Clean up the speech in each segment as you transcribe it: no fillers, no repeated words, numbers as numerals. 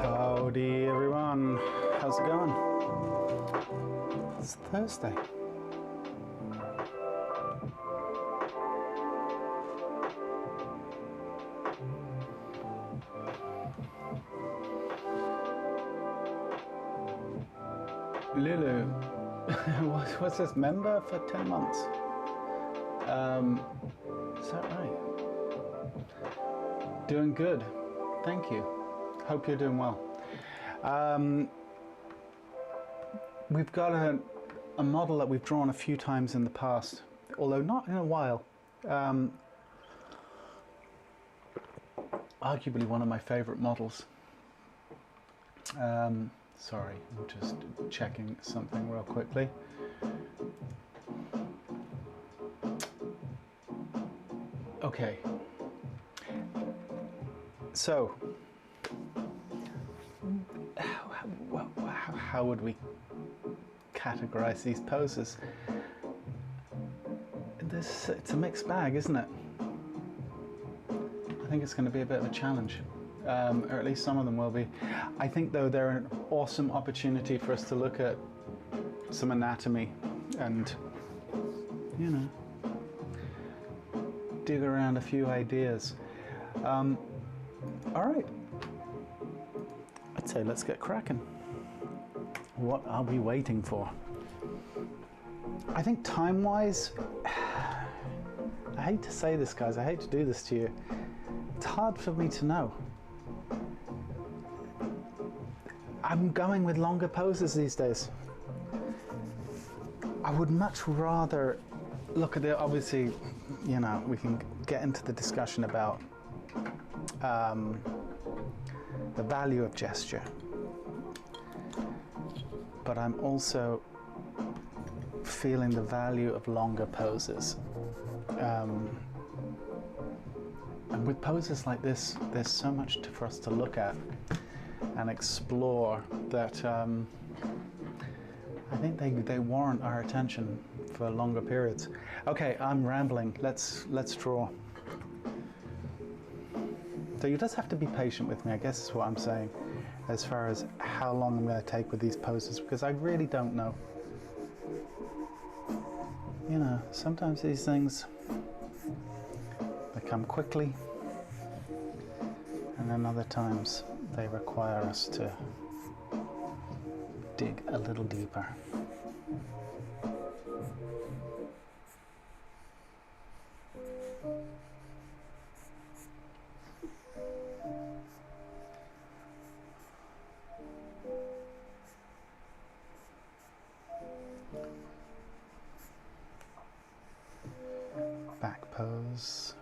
Howdy everyone, how's it going? It's Thursday. Lulu, what's this, member for 10 months? Is that right? Doing good, thank you. Hope you're doing well. We've got a model that we've drawn a few times in the past, although not in a while. Arguably one of my favorite models. Sorry, I'm just checking something real quickly. Okay. So, how would we categorize these poses? It's a mixed bag, isn't it? I think it's going to be a bit of a challenge. Or at least some of them will be. I think though they're an awesome opportunity for us to look at some anatomy and, you know, dig around a few ideas. All right, I'd say let's get cracking. What are we waiting for? I think time-wise, I hate to say this, guys, I hate to do this to you. It's hard for me to know. I'm going with longer poses these days. I would much rather look at it, obviously, you know, we can get into the discussion about the value of gesture. But I'm also feeling the value of longer poses. And with poses like this, there's so much for us to look at and explore that I think they warrant our attention for longer periods. Okay, I'm rambling. Let's draw. So you just have to be patient with me, I guess is what I'm saying, as far as how long I'm going to take with these poses, because I really don't know. You know, sometimes these things, they come quickly, and then other times they require us to dig a little deeper. Back pose.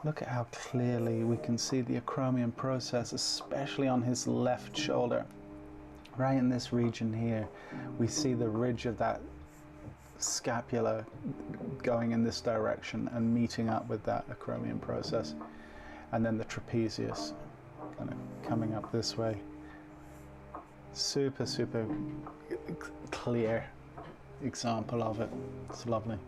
Look at how clearly we can see the acromion process, especially on his left shoulder. Right in this region here, we see the ridge of that scapula going in this direction and meeting up with that acromion process. And then the trapezius kind of coming up this way. Super, super clear example of it. It's lovely.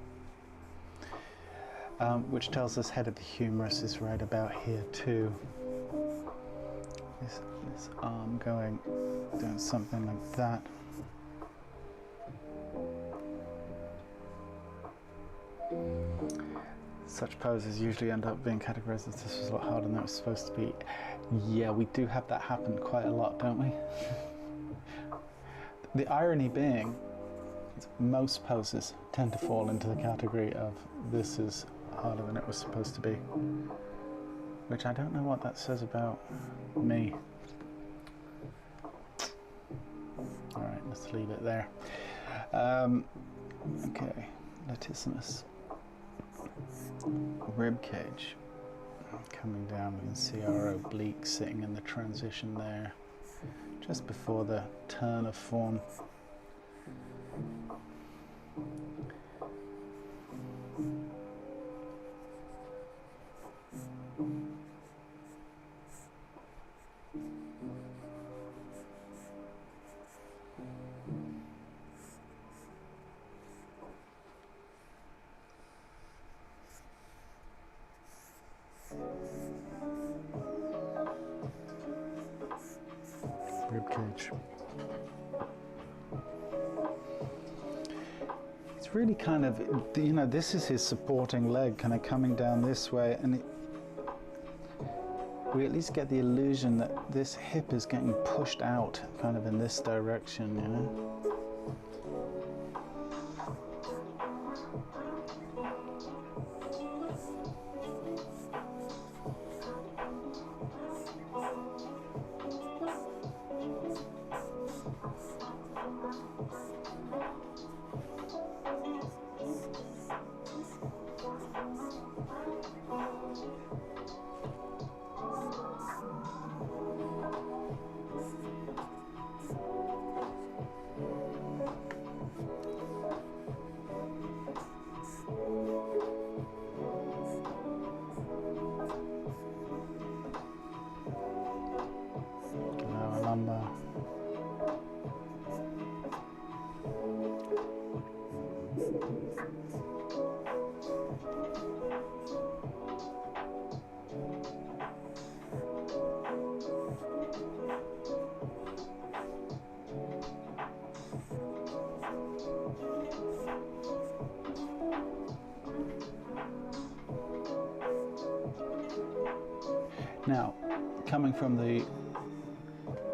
Which tells us head of the humerus is right about here too. This arm doing something like that. Such poses usually end up being categorized as this was a lot harder than it was supposed to be. Yeah, we do have that happen quite a lot, don't we? The irony being, most poses tend to fall into the category of this is harder than it was supposed to be, which I don't know what that says about me. All right, let's leave it there. Okay, latissimus, rib cage coming down. We can see our oblique sitting in the transition there, just before the turn of form. cage. It's really kind of, you know, this is his supporting leg kind of coming down this way, and we at least get the illusion that this hip is getting pushed out kind of in this direction, you know. Now, coming from the,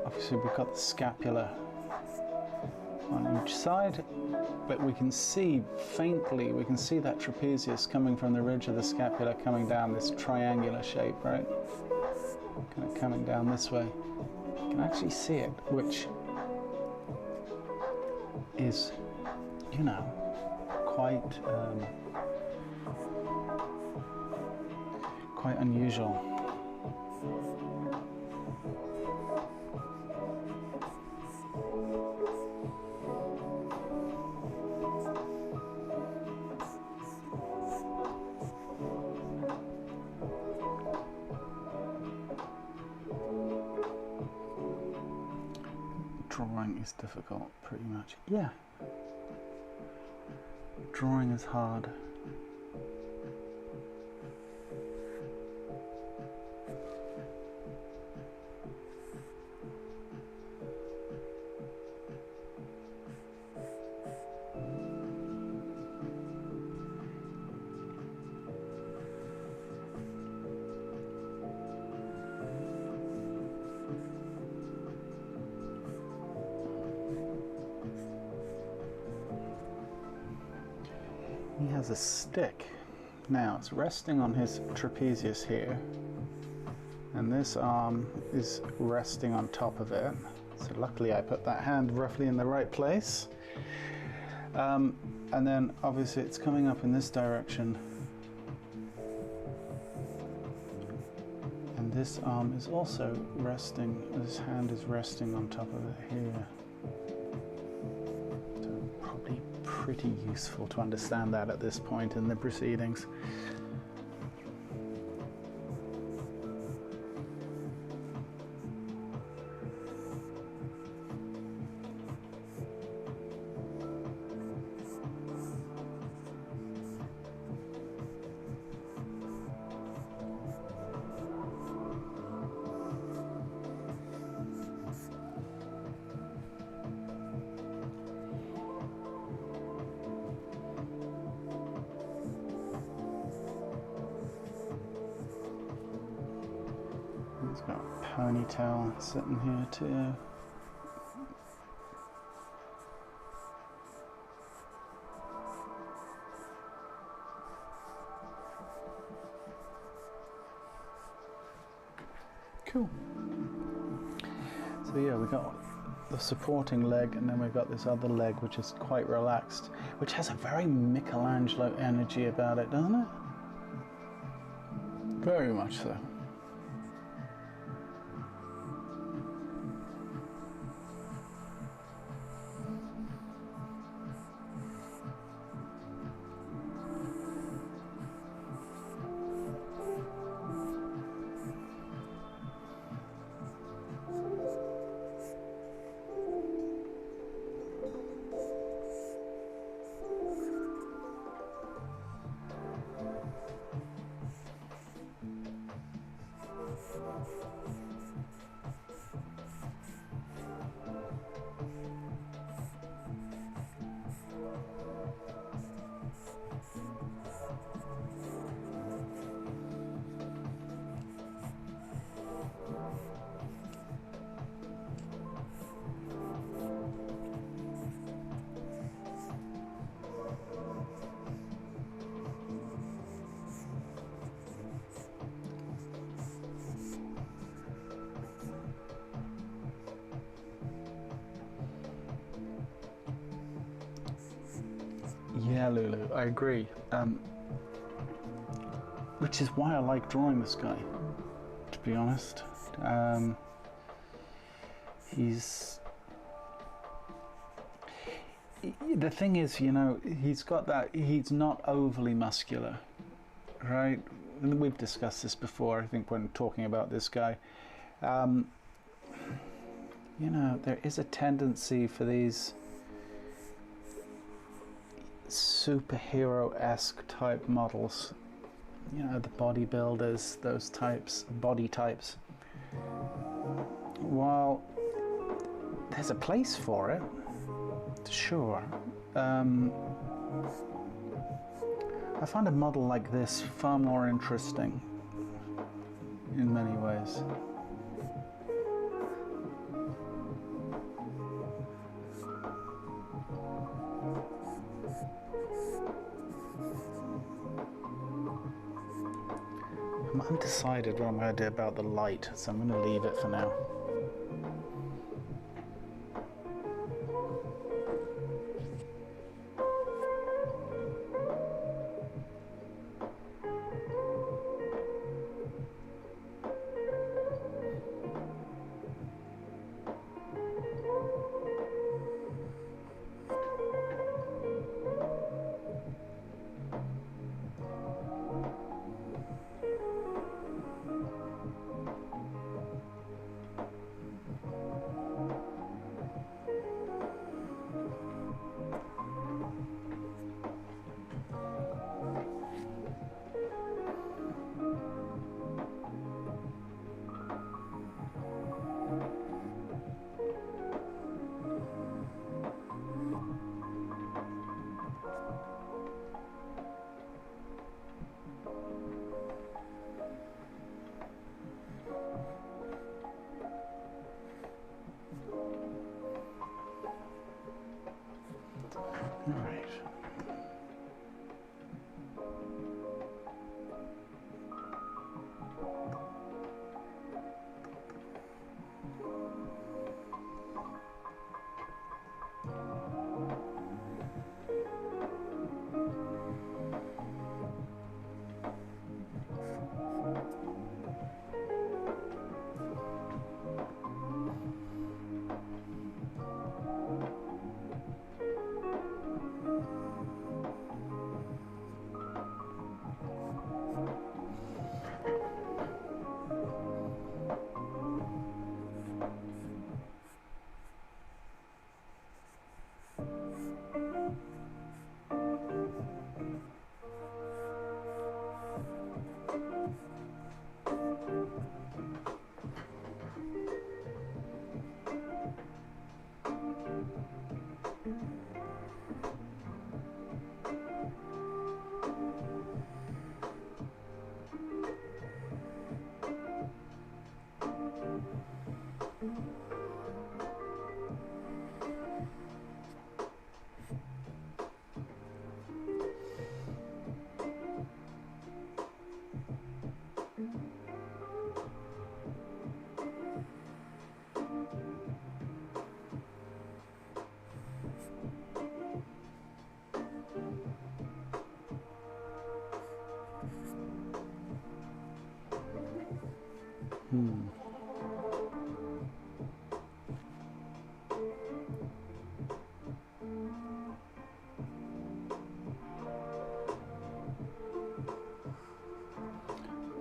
obviously we've got the scapula on each side, but we can see faintly, we can see that trapezius coming from the ridge of the scapula coming down this triangular shape, right? Kind of coming down this way. You can actually see it, which is, you know, quite unusual. Drawing is difficult, pretty much. Yeah. Drawing is hard. He has a stick. Now it's resting on his trapezius here, and this arm is resting on top of it. So luckily I put that hand roughly in the right place. And then obviously it's coming up in this direction. And this arm is also resting, this hand is resting on top of it here. Pretty useful to understand that at this point in the proceedings. He's got a ponytail sitting here too. Cool. So yeah, we got the supporting leg, and then we've got this other leg which is quite relaxed, which has a very Michelangelo energy about it, doesn't it? Very much so. Lulu, I agree. Which is why I like drawing this guy, to be honest. The thing is, you know, he's got that, he's not overly muscular, right? And we've discussed this before, I think, when talking about this guy. You know, there is a tendency for these superhero-esque type models, you know, the bodybuilders, those types, body types. While there's a place for it, sure, I find a model like this far more interesting in many ways. I'm undecided what I'm going to do about the light, so I'm going to leave it for now. Alright.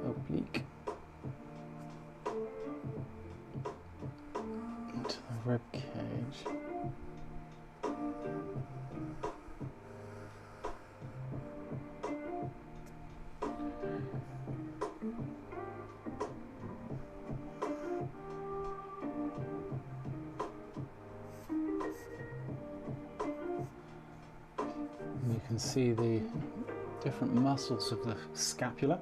Oblique into the rib cage. And you can see the different muscles of the scapula.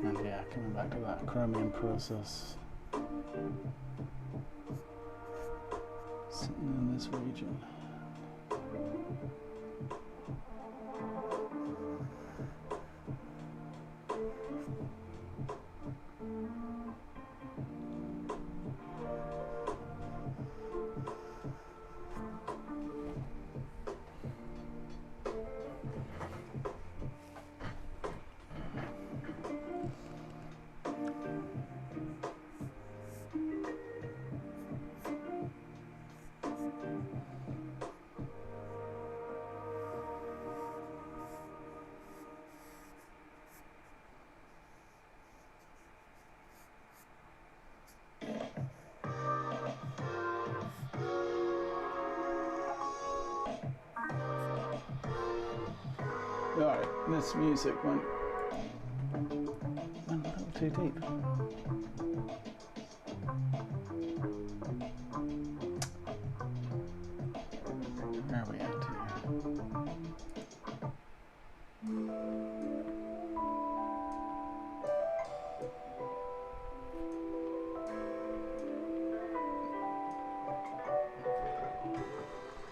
And yeah, coming back to that chromium process, sitting in this region. Alright, this music went a little too deep. Where are we at here?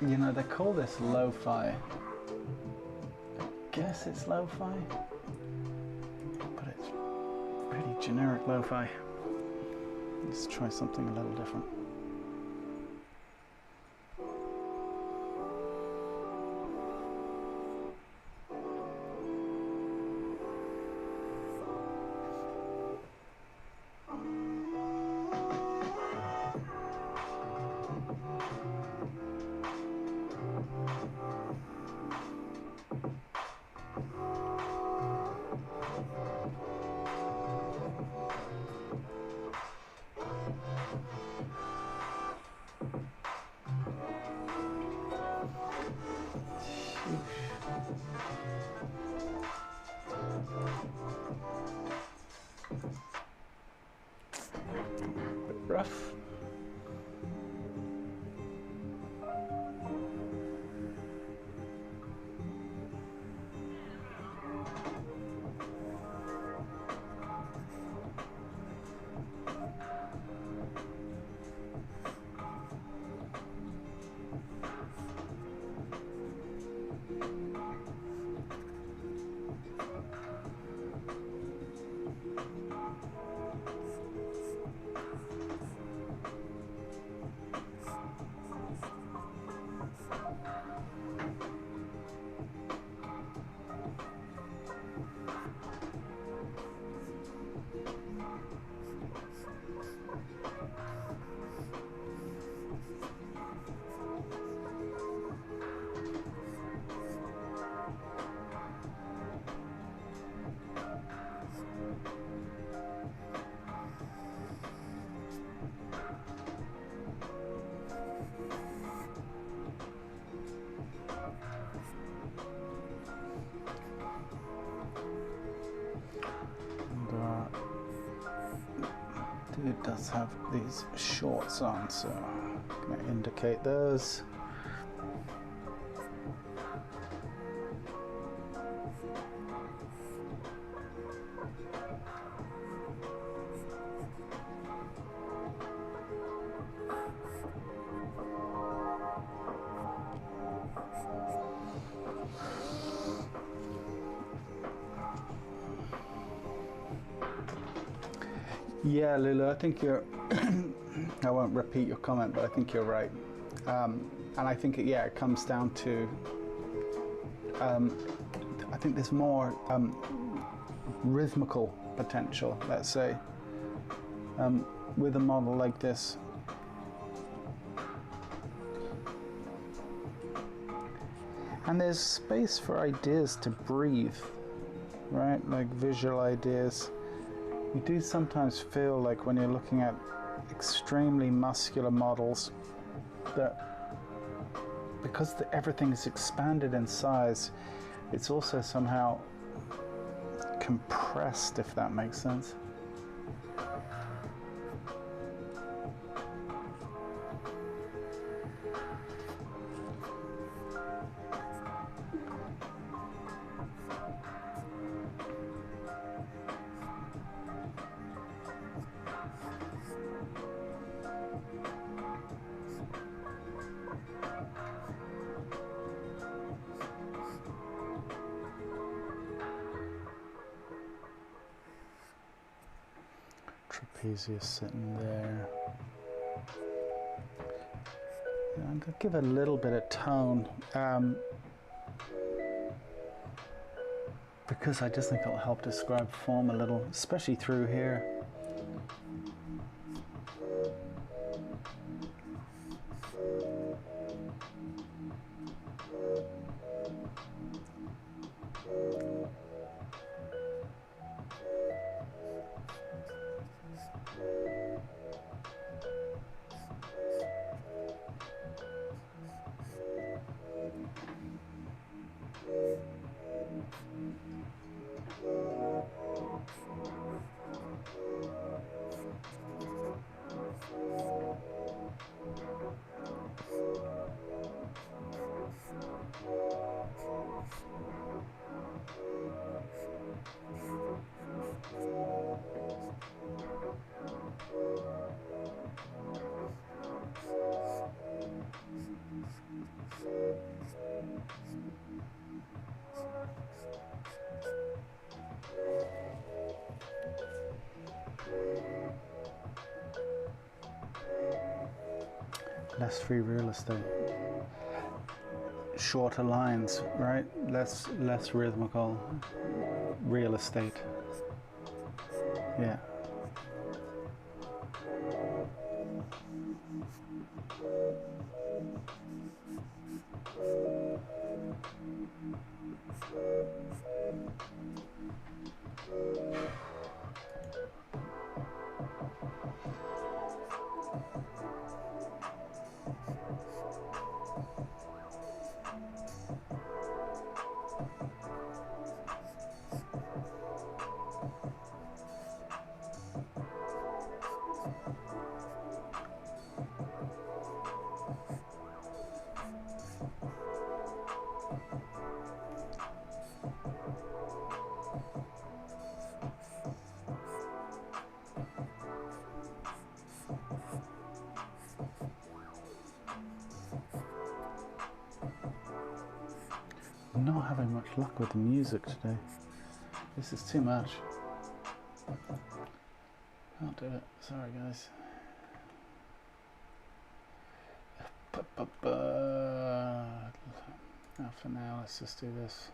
You know, they call this lo-fi. I guess it's lo-fi, but it's pretty generic lo-fi. Let's try something a little different. Bit rough. It does have these shorts on, so I'm going to indicate those. Yeah, Lulu, I think you're, I won't repeat your comment, but I think you're right. And I think, it comes down to, I think there's more rhythmical potential, let's say, with a model like this. And there's space for ideas to breathe, right? Like visual ideas. You do sometimes feel like when you're looking at extremely muscular models that because everything is expanded in size, it's also somehow compressed, if that makes sense. Trapezius sitting there. I'm going to give it a little bit of tone because I just think it'll help describe form a little, especially through here. less free real estate, shorter lines, right? Less rhythmical real estate. Yeah. I'm not having much luck with the music today. This is too much. Can't do it. Sorry, guys. Now for now, let's just do this.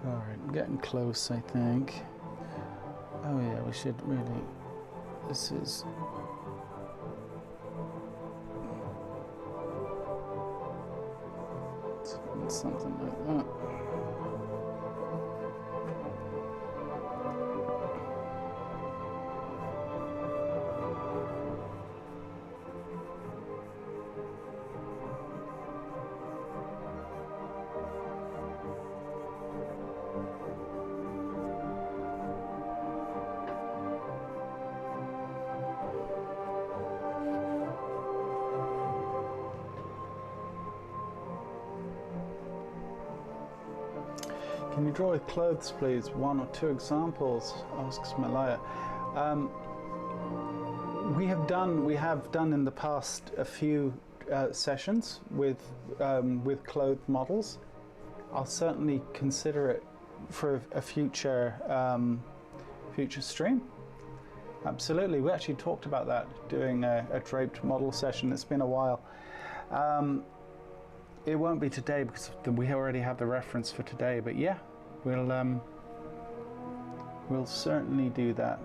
Alright, getting close, I think. Oh yeah, we should really... This is... something like that. Can you draw with clothes, please? One or two examples, asks Malaya. We have done in the past a few sessions with clothed models. I'll certainly consider it for a future stream. absolutely. We actually talked about that, doing a draped model session. It's been a while. It won't be today because we already have the reference for today, but yeah, we'll certainly do that.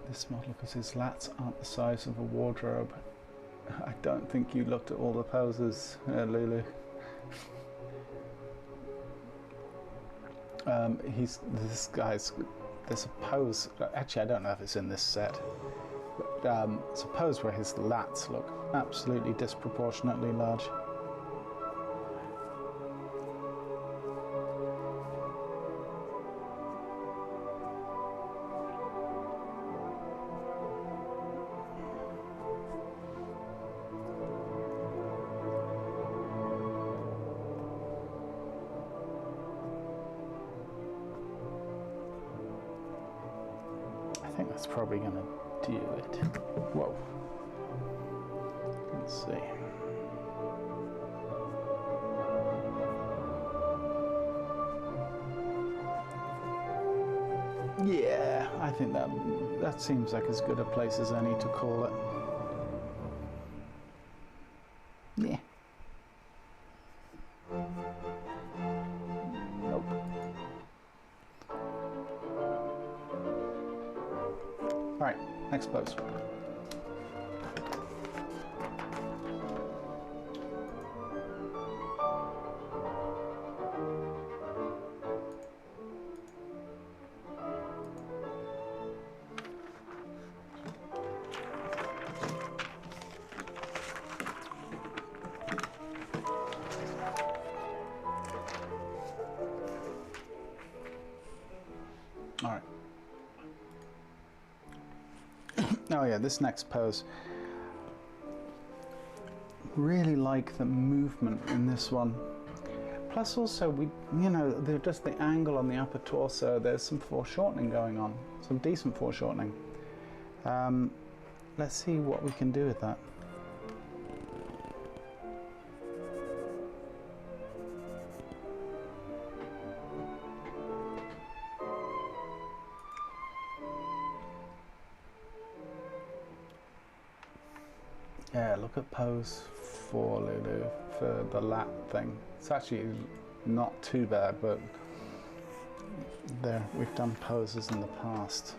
This model, because his lats aren't the size of a wardrobe. I don't think you looked at all the poses, Lulu. There's a pose, actually I don't know if it's in this set, but it's a pose where his lats look absolutely disproportionately large. I think that's probably going to do it. Whoa. Let's see. Yeah, I think that seems like as good a place as any to call it. Yeah. Nope. All right, next pose. All right. Oh yeah, this next pose. Really like the movement in this one. Plus also, just the angle on the upper torso, there's some foreshortening going on, some decent foreshortening. Let's see what we can do with that. Yeah, look at pose 4, Lulu, for the lat thing. It's actually not too bad, but there, we've done poses in the past.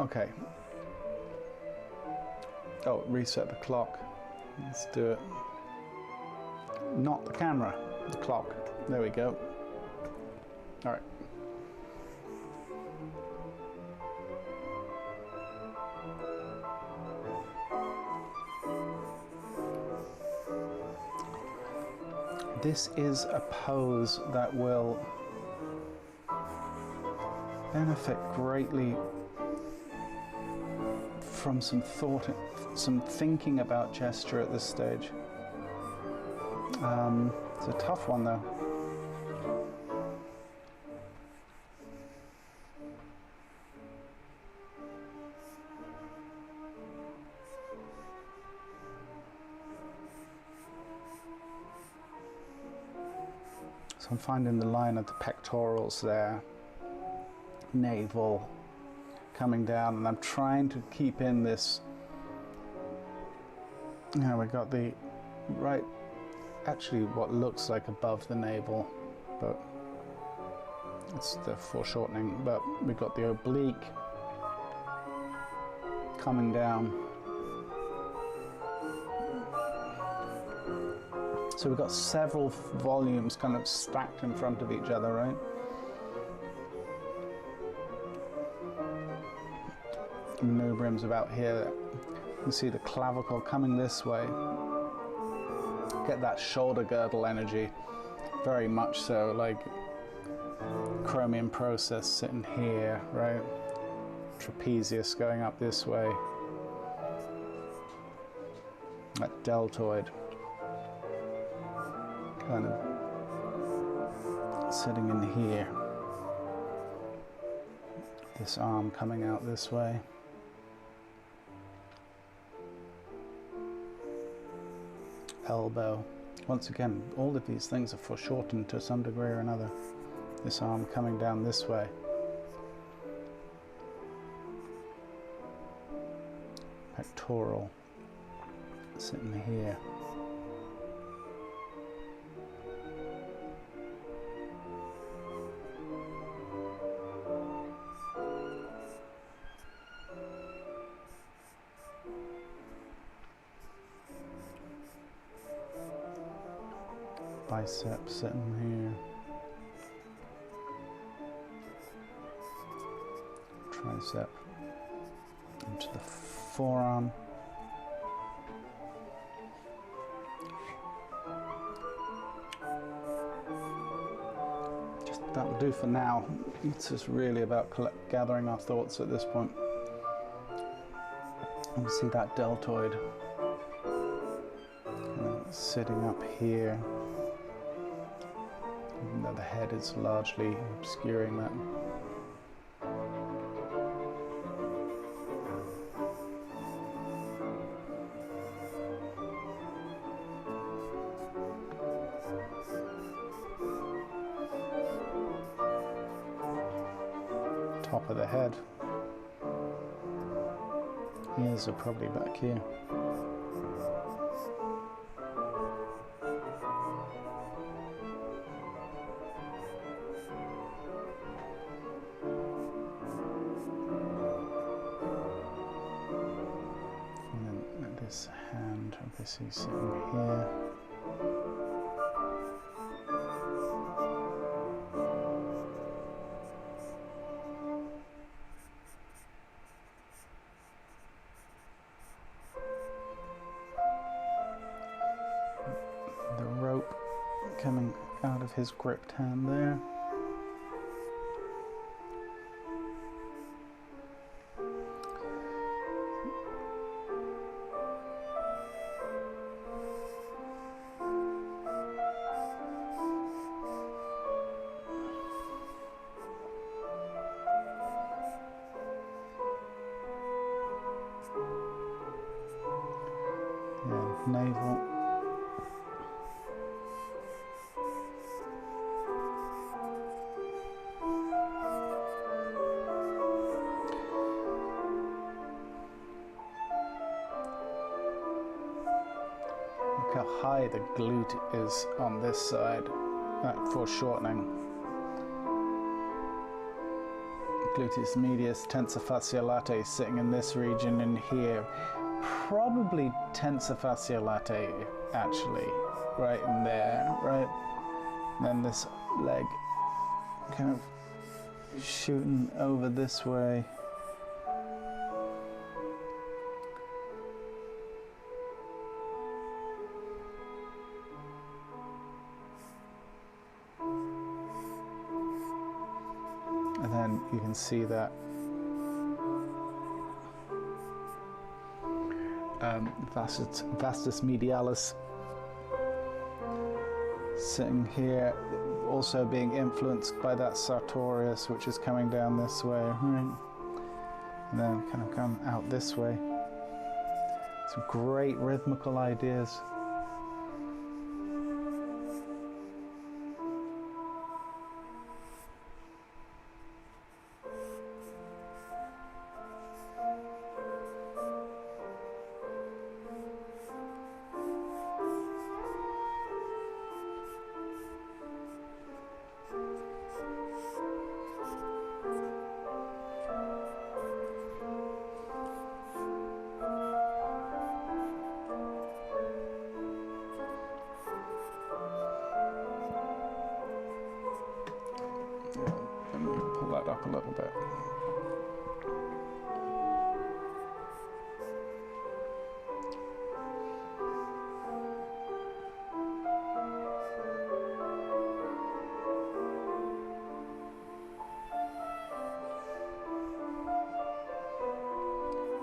Okay. Oh, reset the clock. Let's do it. Not the camera, the clock. There we go. All right. This is a pose that will benefit greatly from some thought, some thinking about gesture at this stage. It's a tough one though. So I'm finding the line of the pectorals there, navel coming down, and I'm trying to keep in this. Now we got the right, actually what looks like above the navel, but it's the foreshortening, but we've got the oblique coming down. So we've got several volumes kind of stacked in front of each other, right? Manubrium's about here. You can see the clavicle coming this way. Get that shoulder girdle energy, very much so, like chromium process sitting here, right? Trapezius going up this way. that deltoid kind of sitting in here. This arm coming out this way. Elbow. Once again, all of these things are foreshortened to some degree or another. This arm coming down this way. Pectoral sitting here. Bicep sitting here. Tricep into the forearm. Just that'll do for now. It's just really about gathering our thoughts at this point. And we see that deltoid sitting up here, even though the head is largely obscuring that. Top of the head. Ears are probably back here. And then this hand, obviously sitting here. Coming out of his gripped hand there. And navel. How high the glute is on this side, that foreshortening. Gluteus medius, tensor fasciae latae sitting in this region in here. Probably tensor fasciae latae actually, right in there, right? And then this leg kind of shooting over this way. And then you can see that vastus medialis sitting here, also being influenced by that sartorius, which is coming down this way, right? And then kind of come out this way. Some great rhythmical ideas. Let me pull that up a little bit.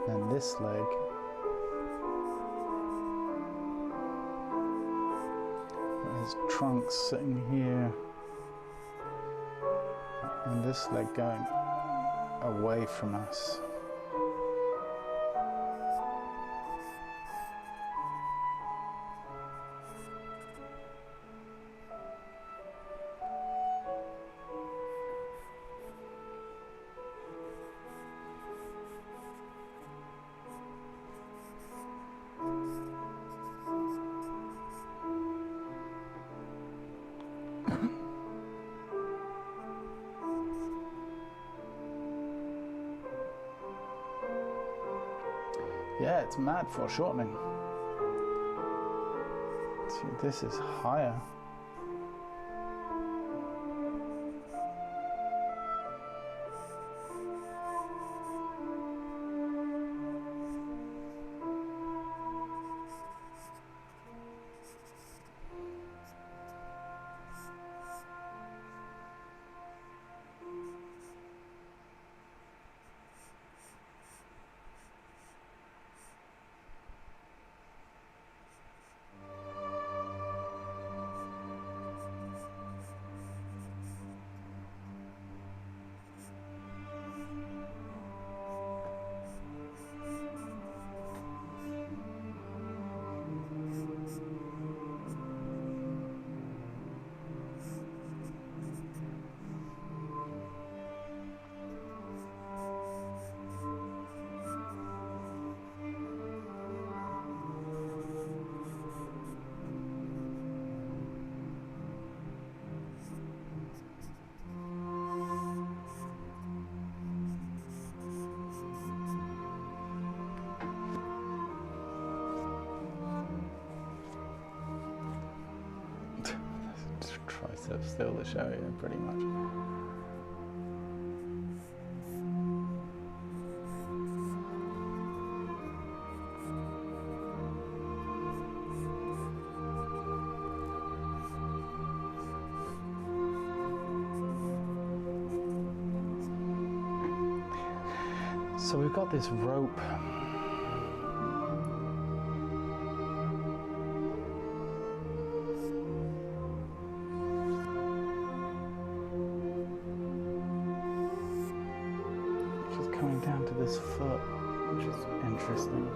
And this leg his trunk sitting here, and this leg going away from us. Yeah, it's mad foreshortening. See, this is higher. Tricep still the show, yeah, pretty much. So we've got this rope. Coming down to this foot, which is interesting.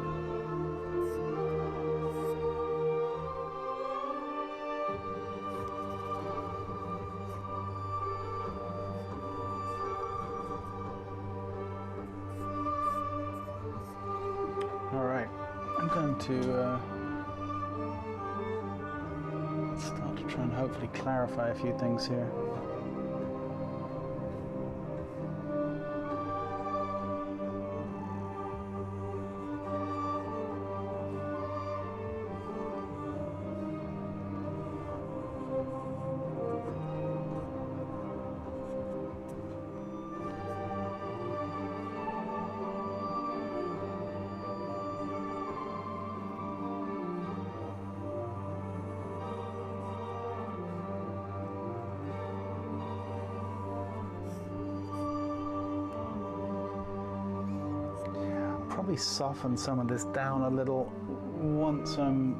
All right, I'm going to start to try and hopefully clarify a few things here. Probably soften some of this down a little once I'm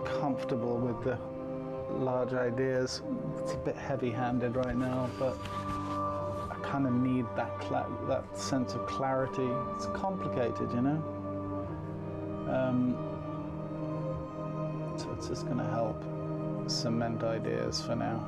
comfortable with the large ideas. It's a bit heavy-handed right now, but I kind of need that sense of clarity. It's complicated, you know? So it's just going to help cement ideas for now.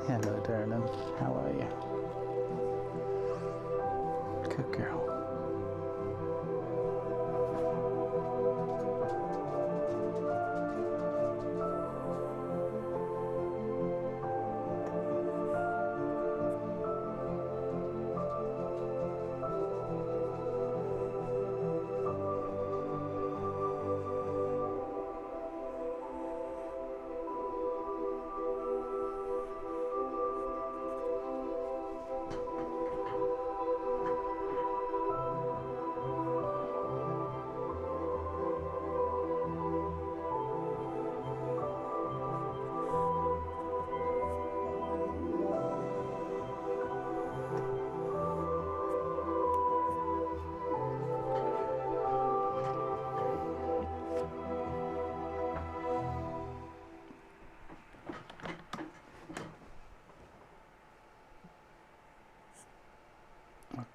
Hello, darling. How are you? Good girl.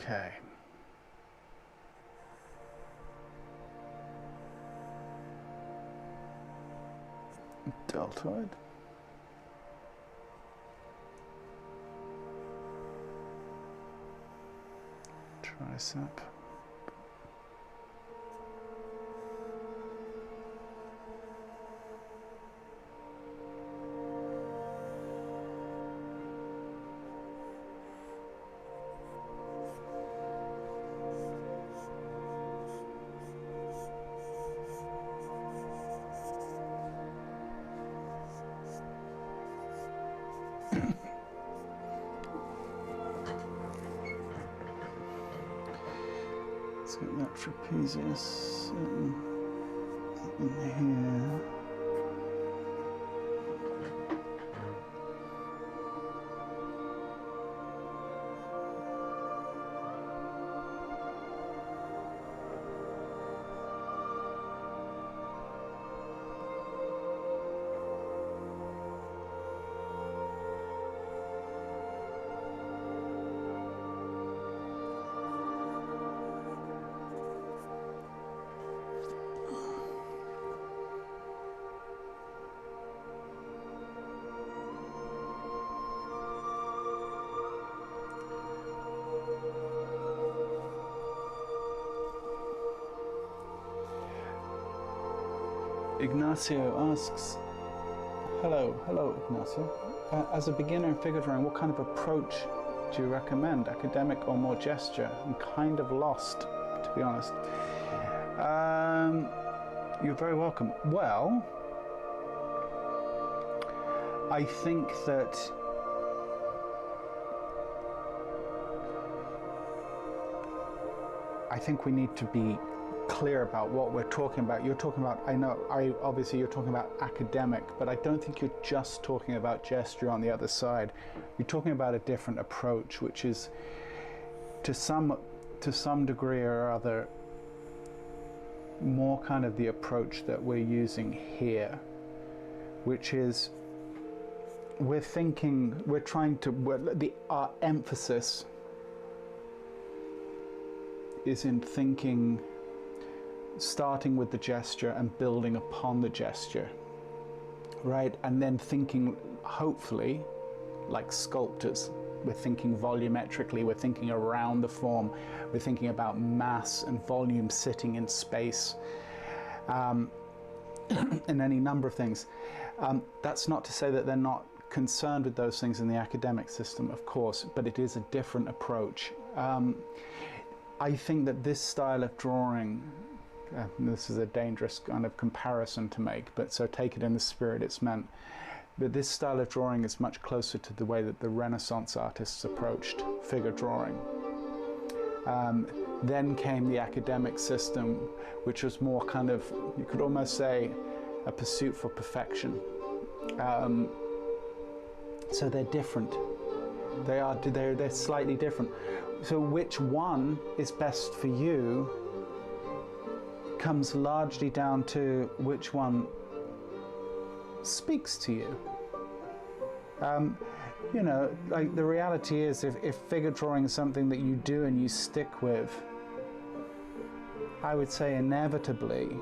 Okay. Deltoid. Tricep. Let's get that trapezius in here. Ignacio asks, hello Ignacio. As a beginner in figure drawing, what kind of approach do you recommend? Academic or more gesture? I'm kind of lost, to be honest. You're very welcome. Well, I think that we need to be clear about what we're talking about. You're talking about, obviously you're talking about academic, but I don't think you're just talking about gesture on the other side. You're talking about a different approach, which is to some degree or other more kind of the approach that we're using here, which is our emphasis is in thinking, starting with the gesture and building upon the gesture, right? And then thinking, hopefully, like sculptors, we're thinking volumetrically, we're thinking around the form, we're thinking about mass and volume sitting in space, and any number of things. That's not to say that they're not concerned with those things in the academic system, of course, but it is a different approach. I think that this style of drawing, this is a dangerous kind of comparison to make, but so take it in the spirit it's meant. But this style of drawing is much closer to the way that the Renaissance artists approached figure drawing. Then came the academic system, which was more kind of, you could almost say, a pursuit for perfection. So they're different. They're slightly different. So which one is best for you comes largely down to which one speaks to you. You know, like the reality is, if figure drawing is something that you do and you stick with, I would say inevitably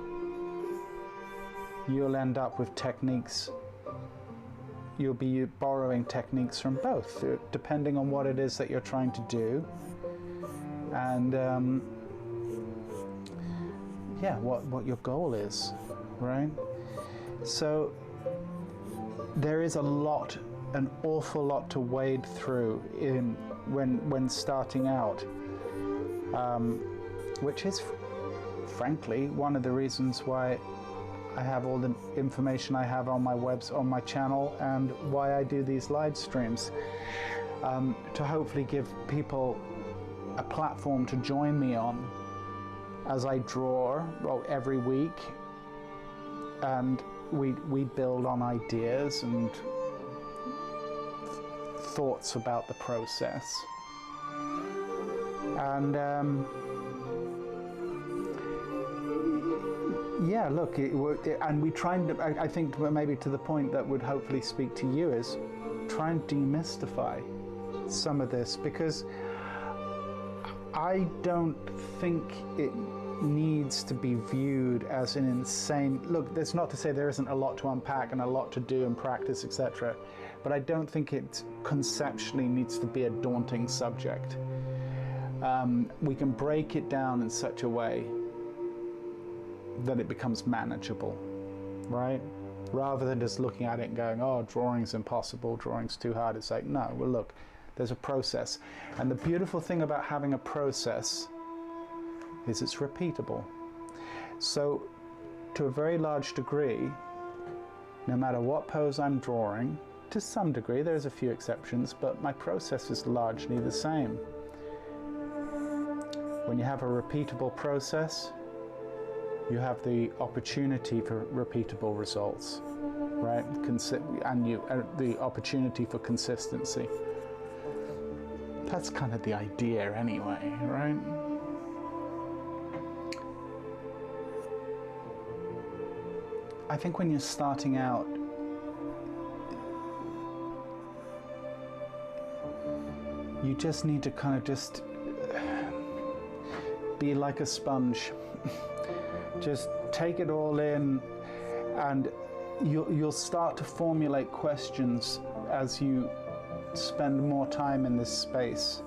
you'll end up with techniques you'll be borrowing techniques from both, depending on what it is that you're trying to do, and yeah, what your goal is, right? So there is an awful lot to wade through when starting out, which is frankly one of the reasons why I have all the information I have on my channel, and why I do these live streams, to hopefully give people a platform to join me on as I draw every week, and we build on ideas and thoughts about the process. And yeah, look, and we try and, I think maybe to the point that would hopefully speak to you, is try and demystify some of this, because I don't think it needs to be viewed as an insane, look, that's not to say there isn't a lot to unpack and a lot to do and practice, etc., but I don't think it conceptually needs to be a daunting subject. We can break it down in such a way that it becomes manageable, right? Rather than just looking at it and going, oh, drawing's impossible, drawing's too hard. It's like, no, well, look, there's a process. And the beautiful thing about having a process is it's repeatable. So to a very large degree, no matter what pose I'm drawing, to some degree, there's a few exceptions, but my process is largely the same. When you have a repeatable process, you have the opportunity for repeatable results, right? And the opportunity for consistency. That's kind of the idea anyway, right? I think when you're starting out, you just need to kind of just be like a sponge. Just take it all in, and you'll start to formulate questions as you spend more time in this space.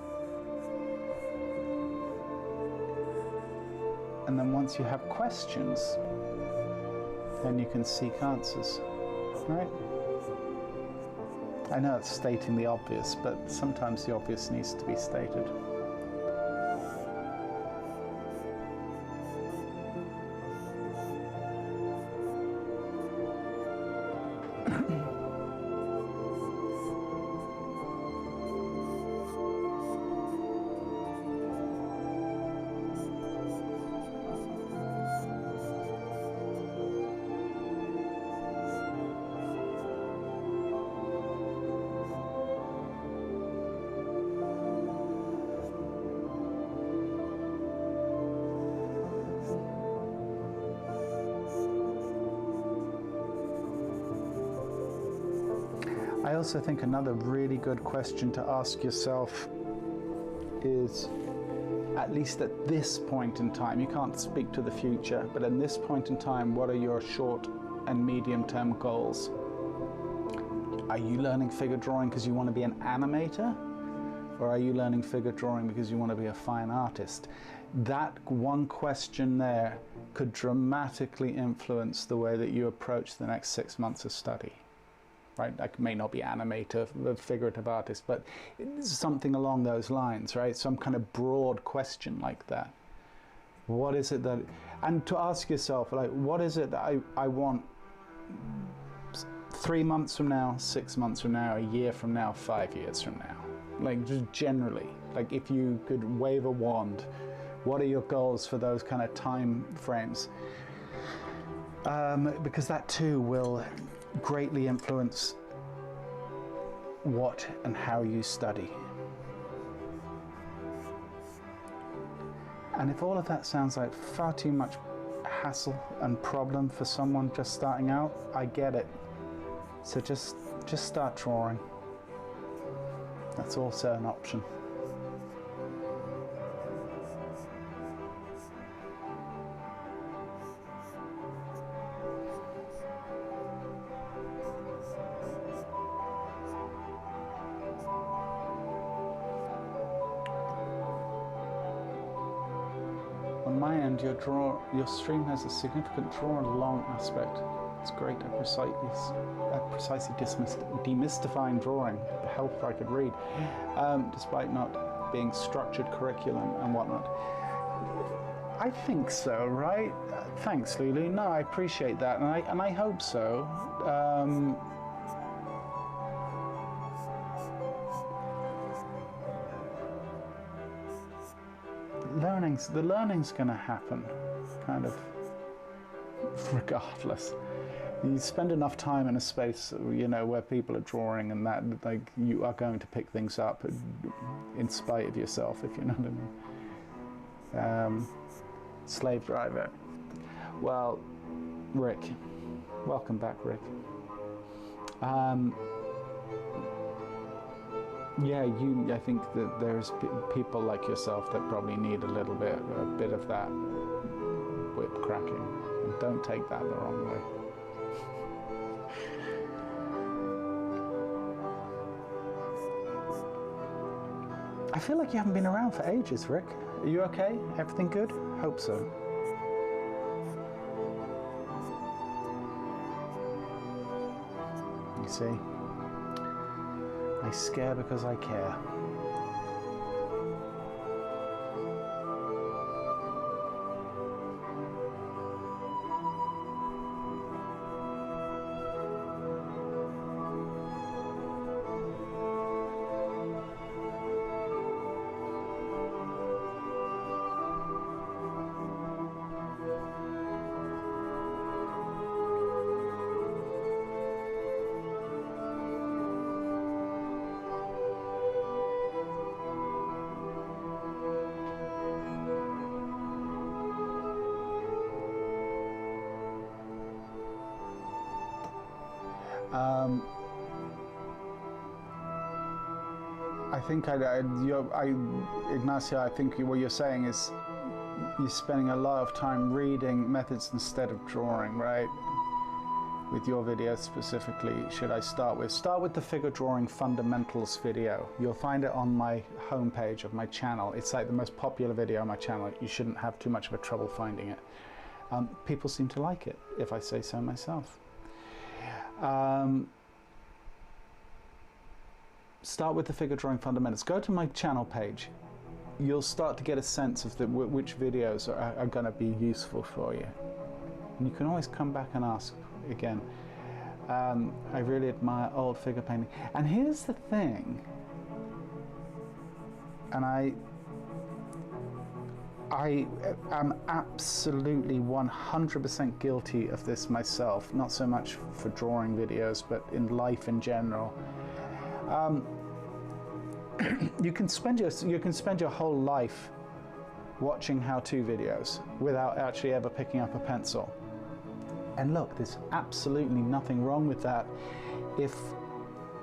And then once you have questions, then you can seek answers, right? I know it's stating the obvious, but sometimes the obvious needs to be stated. I also think another really good question to ask yourself is, at least at this point in time, you can't speak to the future, but in this point in time, what are your short and medium-term goals? Are you learning figure drawing because you want to be an animator? Or are you learning figure drawing because you want to be a fine artist? That one question there could dramatically influence the way that you approach the next 6 months of study. Right? I may not be animator, a figurative artist, but it's something along those lines, right? Some kind of broad question like that. What is it that, and to ask yourself, like, what is it that I want 3 months from now, 6 months from now, a year from now, 5 years from now? Like, just generally, like if you could wave a wand, what are your goals for those kind of time frames? Because that too will greatly influence what and how you study. And if all of that sounds like far too much hassle and problem for someone just starting out, I get it. So just start drawing. That's also an option. and your stream has a significant draw along aspect. It's great at precisely demystifying drawing, the hell if I could read, despite not being structured curriculum and whatnot. I think so, right? Thanks, Lulu. No, I appreciate that, and I hope so. The learning's going to happen, kind of, regardless. You spend enough time in a space, you know, where people are drawing, and that, like, you are going to pick things up in spite of yourself, if you know what I mean. Slave driver. Well, Rick, welcome back, Rick. Yeah, I think that there's people like yourself that probably need a bit of that whip cracking. And don't take that the wrong way. I feel like you haven't been around for ages, Rick. Are you okay? Everything good? Hope so. You see? I scare because I care. I think Ignacio, I think what you're saying is you're spending a lot of time reading methods instead of drawing, right? With your video specifically, should I start with the figure drawing fundamentals video. You'll find it on my homepage of my channel. It's like the most popular video on my channel. You shouldn't have too much of a trouble finding it. People seem to like it, if I say so myself. Start with the figure drawing fundamentals. Go to my channel page. You'll start to get a sense of which videos are going to be useful for you. And you can always come back and ask again. I really admire old figure painting. And here's the thing, and I am absolutely 100% guilty of this myself, not so much for drawing videos, but in life in general. You can spend your whole life watching how-to videos without actually ever picking up a pencil. And look, there's absolutely nothing wrong with that if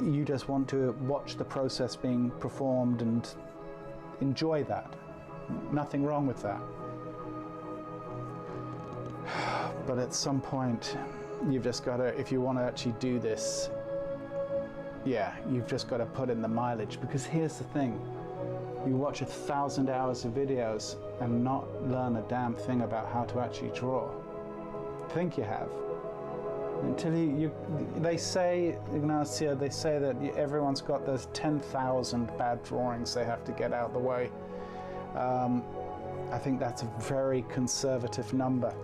you just want to watch the process being performed and enjoy that. Nothing wrong with that. But at some point, you've just got to, if you want to actually do this, yeah, you've just got to put in the mileage. Because here's the thing, you watch 1,000 hours of videos and not learn a damn thing about how to actually draw. Think you have. Until they say, Ignacio, they say that everyone's got those 10,000 bad drawings they have to get out of the way. I think that's a very conservative number.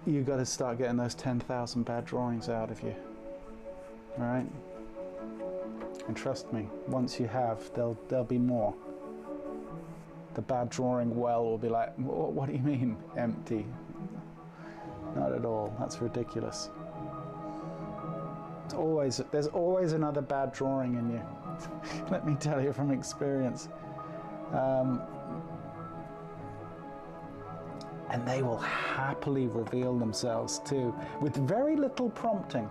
You've got to start getting those 10,000 bad drawings out of you. All right? And trust me, once you have, there'll be more. The bad drawing well will be like, what do you mean, empty? Not at all. That's ridiculous. There's always another bad drawing in you. Let me tell you from experience. And they will happily reveal themselves too, with very little prompting.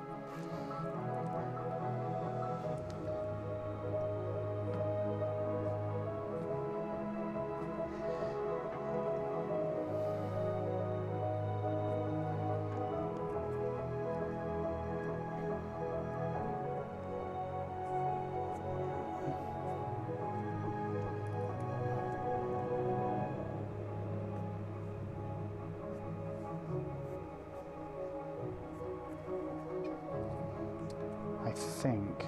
think,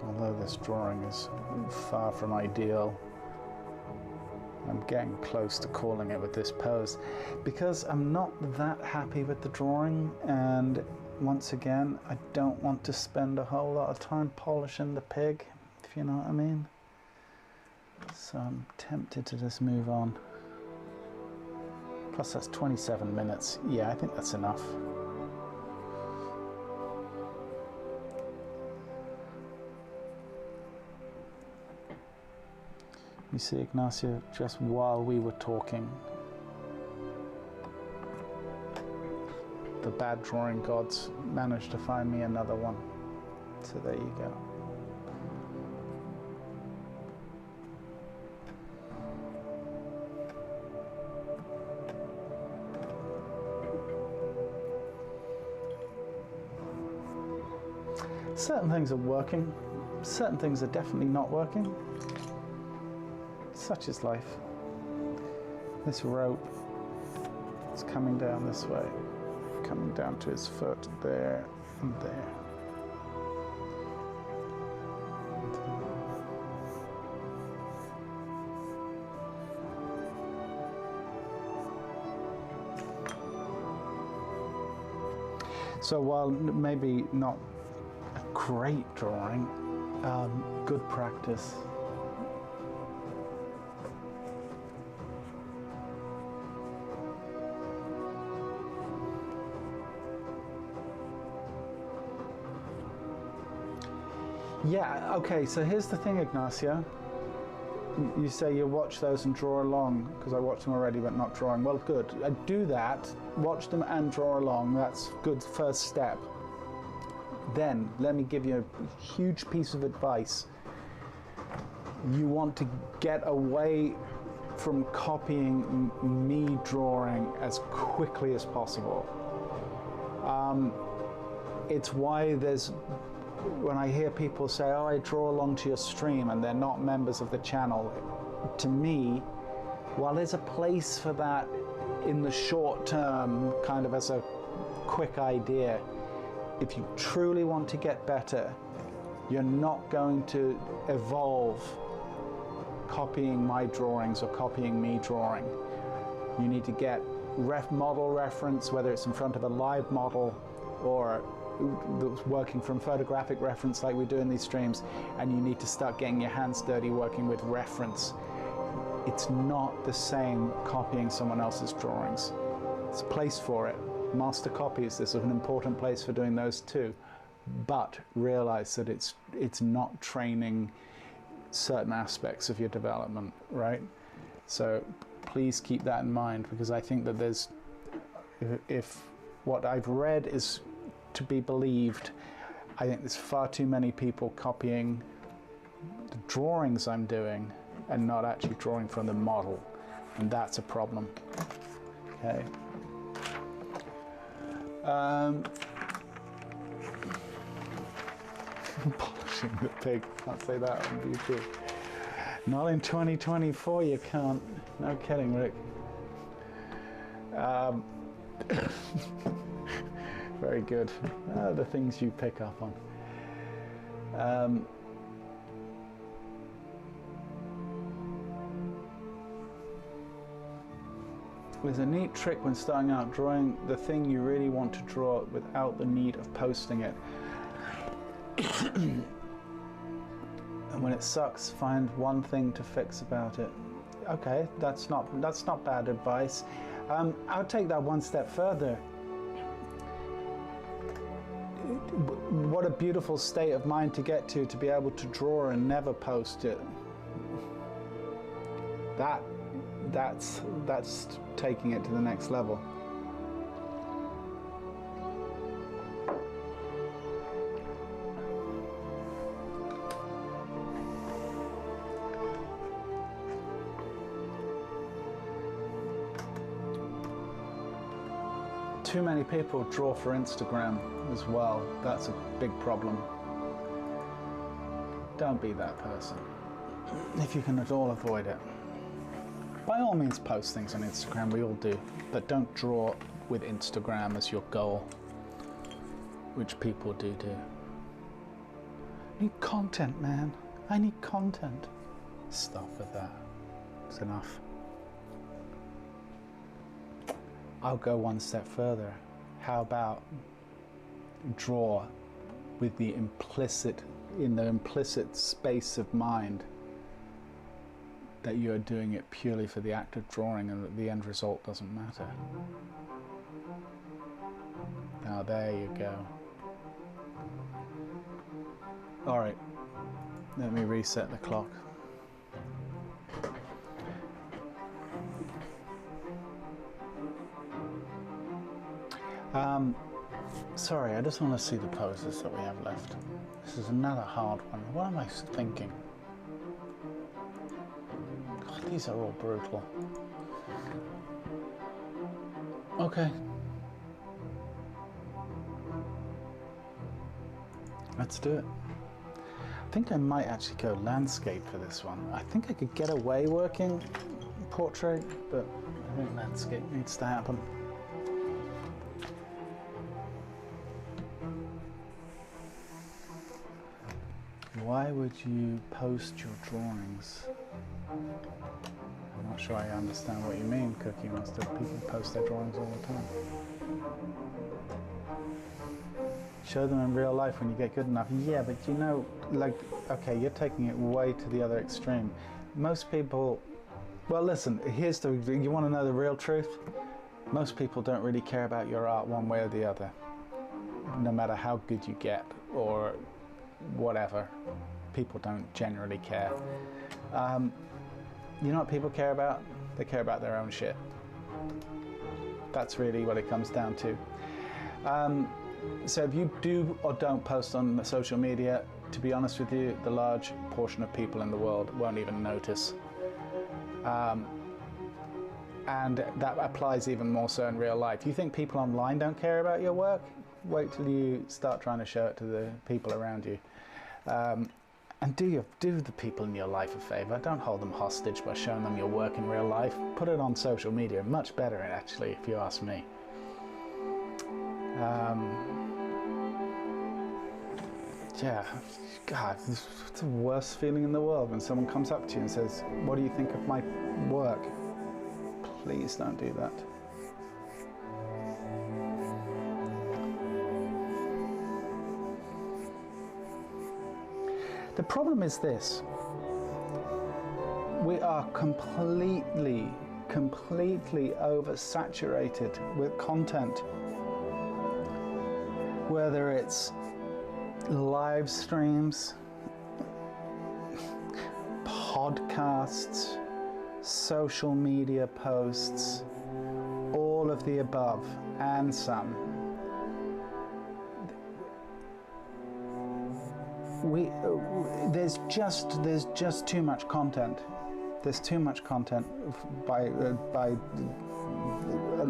although this drawing is far from ideal, I'm getting close to calling it with this pose, because I'm not that happy with the drawing, and once again, I don't want to spend a whole lot of time polishing the pig, if you know what I mean. So I'm tempted to just move on. Plus that's 27 minutes. Yeah, I think that's enough. You see, Ignacio, just while we were talking, the bad drawing gods managed to find me another one. So there you go. Certain things are working, certain things are definitely not working. Such is life. This rope is coming down this way, coming down to his foot there and there. So while maybe not a great drawing, good practice. Yeah, okay, so here's the thing, Ignacio. You say you watch those and draw along, because I watched them already but not drawing. Well, good. Do that, watch them and draw along. That's good first step. Then, let me give you a huge piece of advice. You want to get away from copying me drawing as quickly as possible. It's why there's, when I hear people say, oh, I draw along to your stream, and they're not members of the channel, to me, while there's a place for that in the short term, kind of as a quick idea, if you truly want to get better, you're not going to evolve copying my drawings or copying me drawing. You need to get model reference, whether it's in front of a live model or working from photographic reference like we do in these streams, and you need to start getting your hands dirty working with reference. It's not the same copying someone else's drawings. There's a place for it. Master copies, there's an important place for doing those too, but realize that it's not training certain aspects of your development, right? So please keep that in mind, because I think that there's, if what I've read is to be believed, I think there's far too many people copying the drawings I'm doing and not actually drawing from the model, and that's a problem. Okay. Polishing the pig, can't say that on YouTube. Not in 2024, you can't. No kidding, Rick. Very good. The things you pick up on. There's a neat trick when starting out drawing the thing you really want to draw without the need of posting it. And when it sucks, find one thing to fix about it. Okay, that's not bad advice. I'll take that one step further. What a beautiful state of mind to get to be able to draw and never post it. That's taking it to the next level. Too many people draw for Instagram as well. That's a big problem. Don't be that person, if you can at all avoid it. By all means, post things on Instagram, we all do, but don't draw with Instagram as your goal. which people do. I need content, man. I need content. Stop with that. It's enough. I'll go one step further. How about draw with the implicit space of mind that you are doing it purely for the act of drawing and that the end result doesn't matter. Now there you go. All right, let me reset the clock. Sorry, I just want to see the poses that we have left. This is another hard one. What am I thinking? God, these are all brutal. Okay. Let's do it. I think I might actually go landscape for this one. I think I could get away working portrait, but I think landscape needs to happen. Why would you post your drawings? I'm not sure I understand what you mean, Cookie Monster. People post their drawings all the time. Show them in real life when you get good enough. Yeah, but you know, like, okay, you're taking it way to the other extreme. Most people, well, listen, you want to know the real truth? Most people don't really care about your art one way or the other. No matter how good you get or whatever, people don't generally care. You know what people care about? They care about their own shit. That's really what it comes down to. So if you do or don't post on social media, to be honest with you, the large portion of people in the world won't even notice. And that applies even more so in real life. You think people online don't care about your work? Wait till you start trying to show it to the people around you. And do the people in your life a favor. Don't hold them hostage by showing them your work in real life. Put it on social media. Much better, actually, if you ask me. Yeah, God, it's the worst feeling in the world when someone comes up to you and says, "What do you think of my work?" Please don't do that. The problem is this: we are completely oversaturated with content, whether it's live streams, podcasts, social media posts, all of the above and some. There's just too much content. There's too much content by an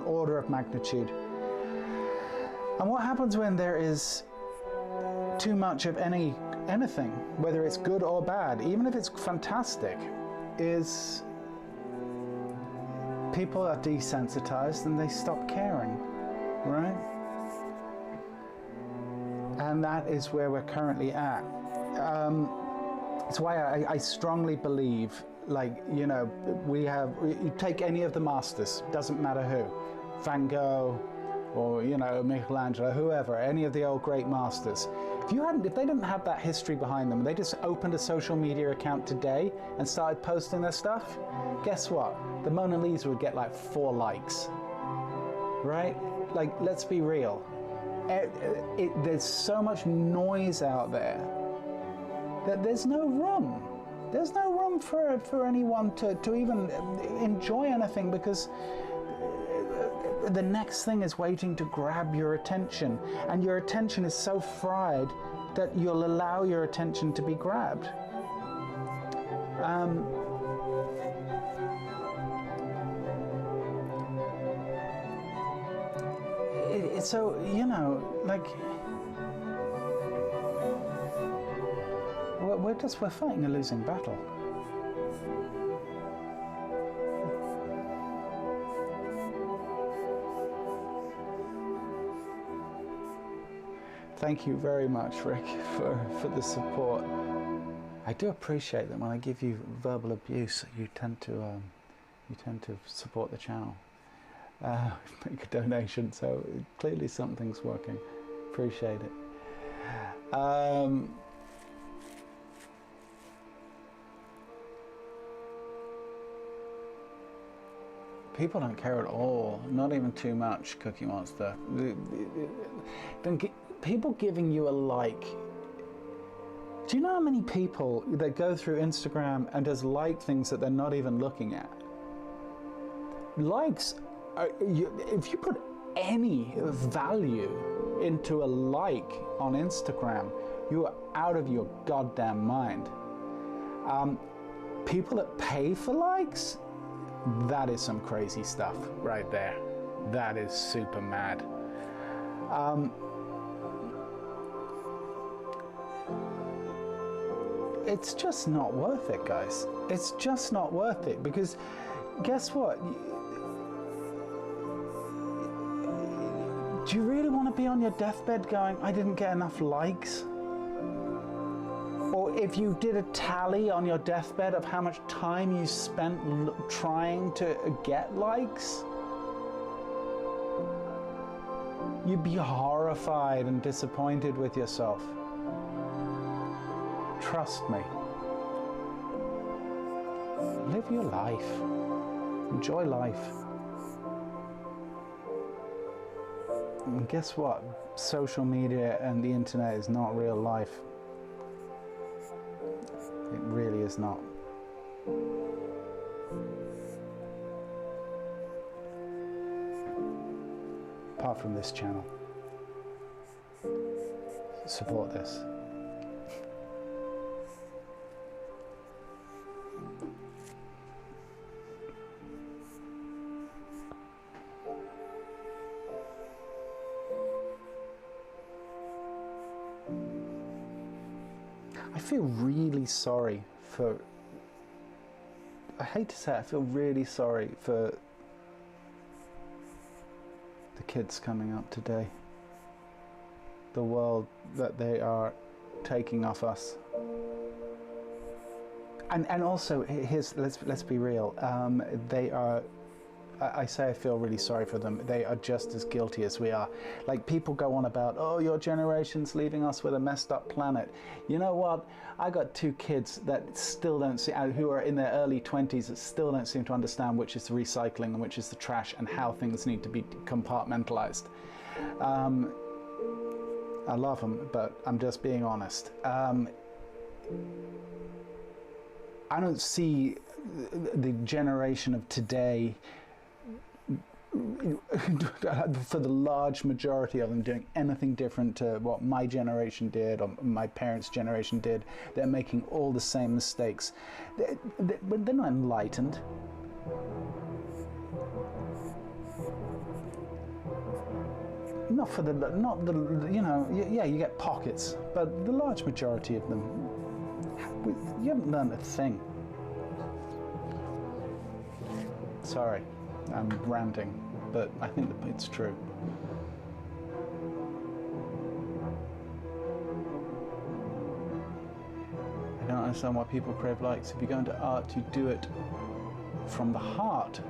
order of magnitude. And what happens when there is too much of anything, whether it's good or bad, even if it's fantastic, is people are desensitized and they stop caring, right? And that is where we're currently at. It's why I strongly believe, like, you know, you take any of the masters, doesn't matter who, Van Gogh, or, you know, Michelangelo, whoever, any of the old great masters. If they didn't have that history behind them, they just opened a social media account today and started posting their stuff, guess what? The Mona Lisa would get like 4 likes, right? Like, let's be real. There's so much noise out there that there's no room. There's no room for anyone to even enjoy anything, because the next thing is waiting to grab your attention, and your attention is so fried that you'll allow your attention to be grabbed. So, you know, like, we're fighting a losing battle. Thank you very much, Rick, for the support. I do appreciate that when I give you verbal abuse, you tend to support the channel. Make a donation, so clearly something's working. Appreciate it. People don't care at all, not even too much, Cookie Monster. People giving you a like. Do you know how many people that go through Instagram and just like things that they're not even looking at? Likes, if you put any value into a like on Instagram, you are out of your goddamn mind. People that pay for likes, that is some crazy stuff right there. That is super mad. It's just not worth it, guys. It's just not worth it, because guess what? Do you really want to be on your deathbed going, I didn't get enough likes? Or if you did a tally on your deathbed of how much time you spent trying to get likes, you'd be horrified and disappointed with yourself. Trust me. Live your life. Enjoy life. And guess what? Social media and the internet is not real life. It really is not. Apart from this channel. Support this. I feel really sorry for, I hate to say it, I feel really sorry for the kids coming up today. The world that they are taking off us. And also, here's, let's be real, they are, I say I feel really sorry for them. They are just as guilty as we are. Like, people go on about, oh, your generation's leaving us with a messed up planet. You know what? I got two kids that still don't see, who are in their early 20s, that still don't seem to understand which is the recycling and which is the trash and how things need to be compartmentalized. I love them, but I'm just being honest. I don't see the generation of today, for the large majority of them, doing anything different to what my generation did or my parents' generation did. They're making all the same mistakes. They're not enlightened. Not for the, you know, yeah, you get pockets, but the large majority of them, you haven't learned a thing. Sorry, I'm ranting, but I think that it's true. I don't understand why people crave likes. If you go into art, you do it from the heart.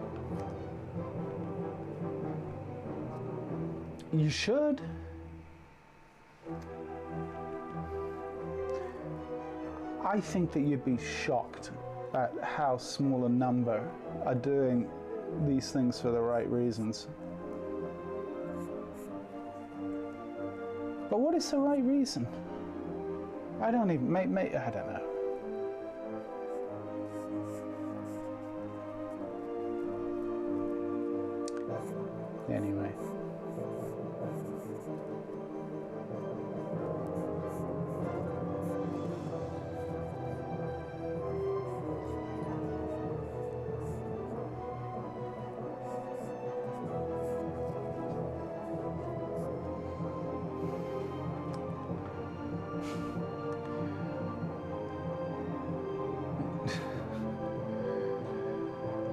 You should. I think that you'd be shocked at how small a number are doing these things for the right reasons. But what is the right reason? I don't even, I don't know. Anyway.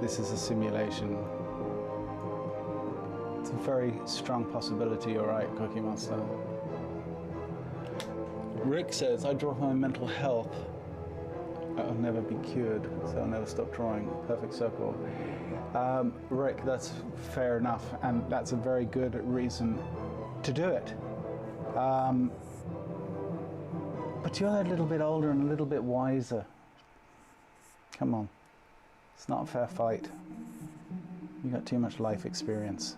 This is a simulation. It's a very strong possibility you're right, Cookie Monster. Rick says, I draw for my mental health. I'll never be cured, so I'll never stop drawing. Perfect circle. Rick, that's fair enough, and that's a very good reason to do it. But you're a little bit older and a little bit wiser. Come on. It's not a fair fight. You got too much life experience.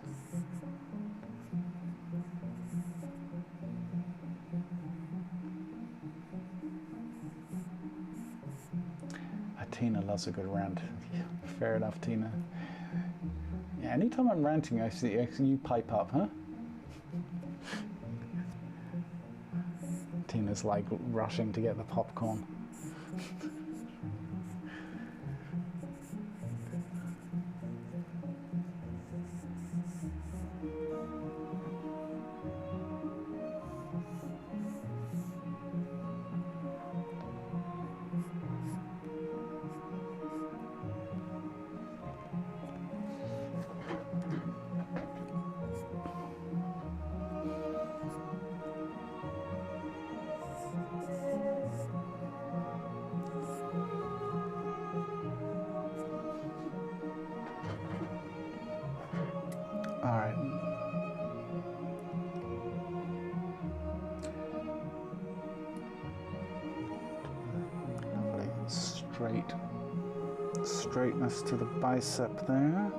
Tina loves a good rant. Fair enough, Tina. Yeah, anytime I'm ranting, I see you pipe up, huh? Tina's like rushing to get the popcorn. All right. Lovely. Straightness to the bicep there.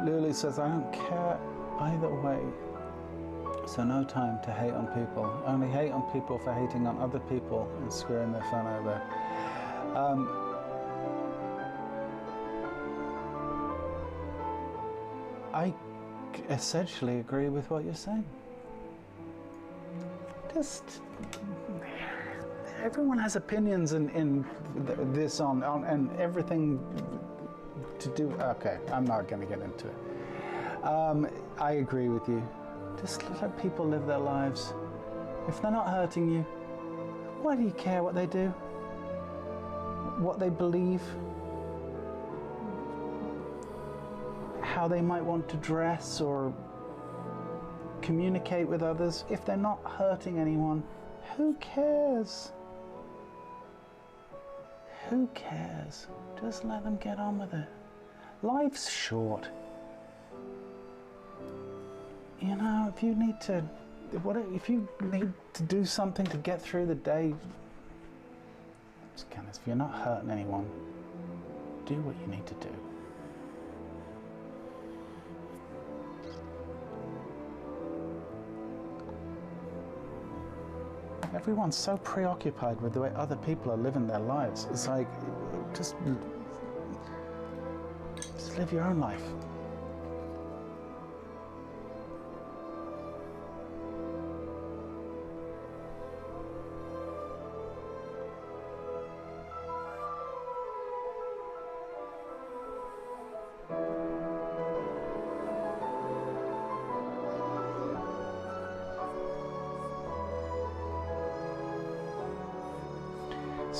Lulu says, I don't care either way. So no time to hate on people. Only hate on people for hating on other people and screwing their fun over. I essentially agree with what you're saying. Just everyone has opinions in this on and everything to do. Okay, I'm not going to get into it. I agree with you. Just let people live their lives. If they're not hurting you, why do you care what they do? What they believe? How they might want to dress or communicate with others? If they're not hurting anyone, who cares? Who cares? Just let them get on with it. Life's short. You know, if you need to do something to get through the day, if you're not hurting anyone, do what you need to do. Everyone's so preoccupied with the way other people are living their lives. It's like, just live your own life.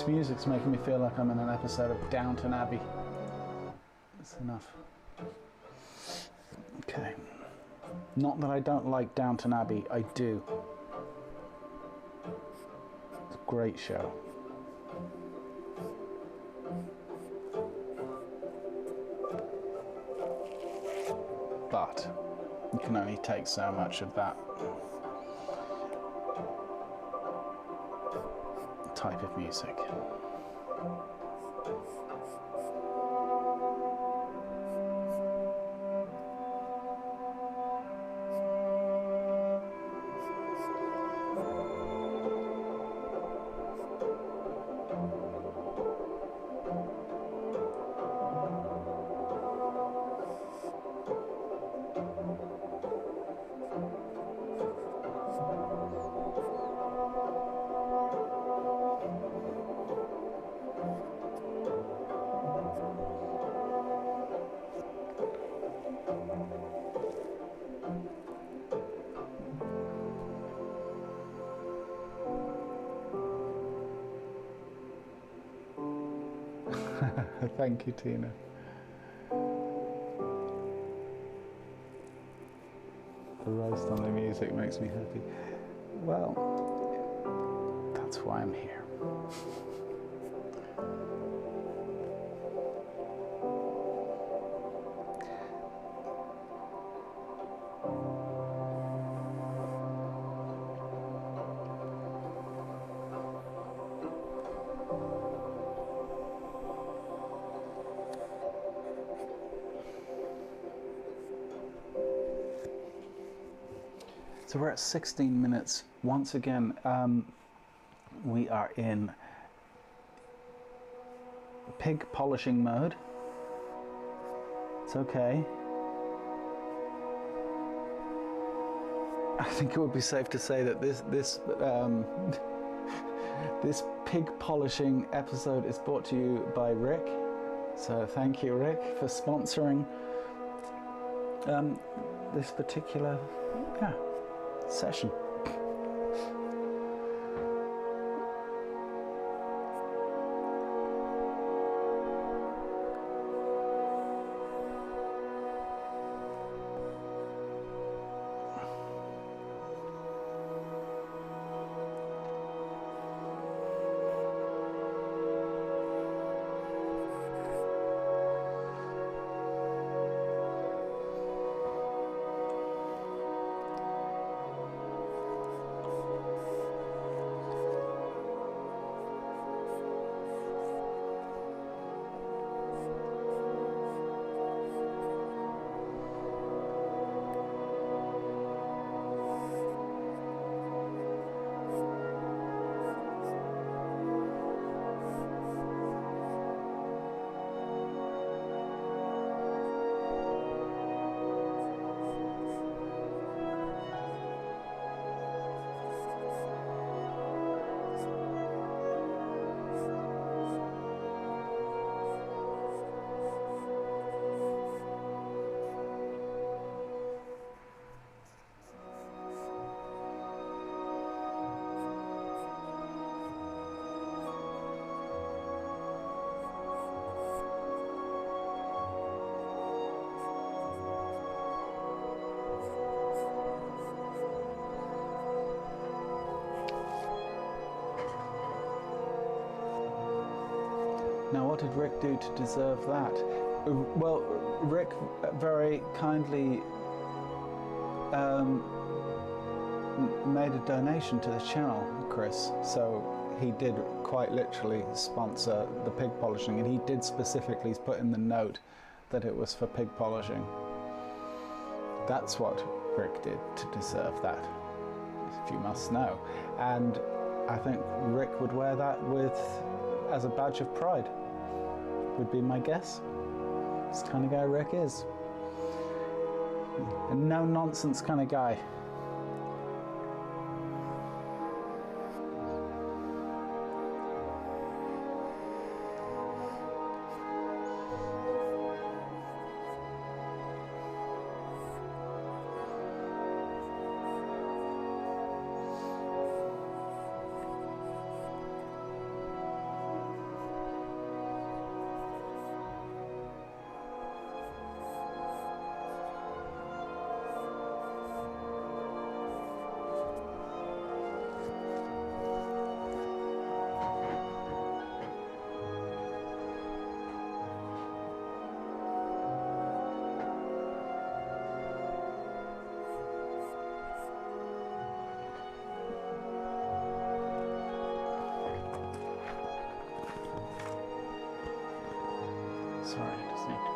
music's making me feel like I'm in an episode of Downton Abbey. That's enough. Okay. Not that I don't like Downton Abbey, I do. It's a great show. But you can only take so much of that type of music. Thank you, Tina. The roast on the music makes me happy. Well, that's why I'm here. So we're at 16 minutes. Once again, we are in pig polishing mode. It's okay. I think it would be safe to say that this this pig polishing episode is brought to you by Rick. So thank you, Rick, for sponsoring this particular session. Now, what did Rick do to deserve that? Well, Rick very kindly made a donation to the channel, Chris. So he did quite literally sponsor the pig polishing, and he did specifically put in the note that it was for pig polishing. That's what Rick did to deserve that, if you must know. And I think Rick would wear that as a badge of pride, would be my guess. It's the kind of guy Rick is. A no-nonsense kind of guy.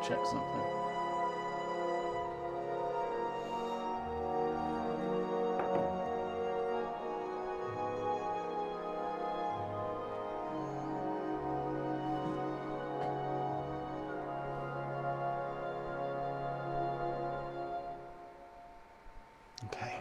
check something. Okay.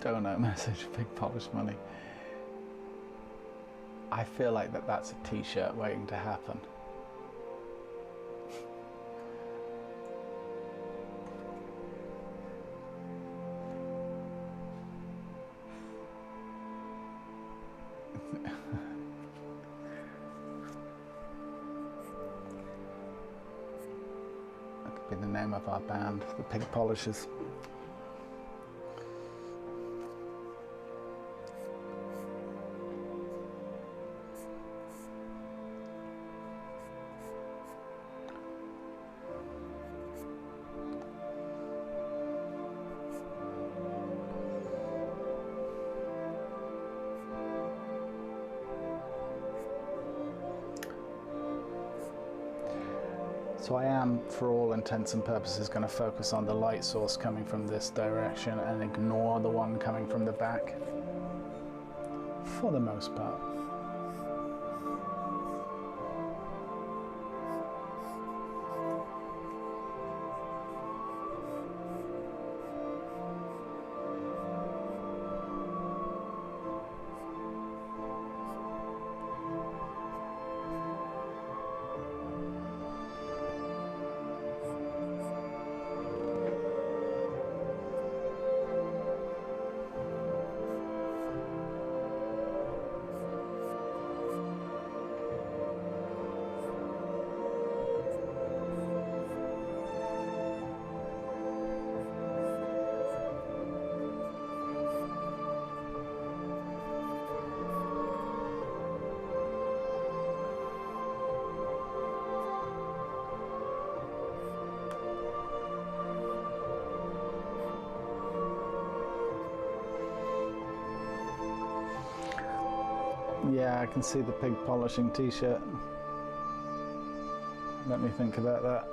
Donut message, big polished money. I feel like that's a t-shirt waiting to happen. That could be the name of our band, the Pig Polishers. So I am, for all intents and purposes, going to focus on the light source coming from this direction and ignore the one coming from the back, for the most part. Yeah, I can see the pig polishing t-shirt. Let me think about that.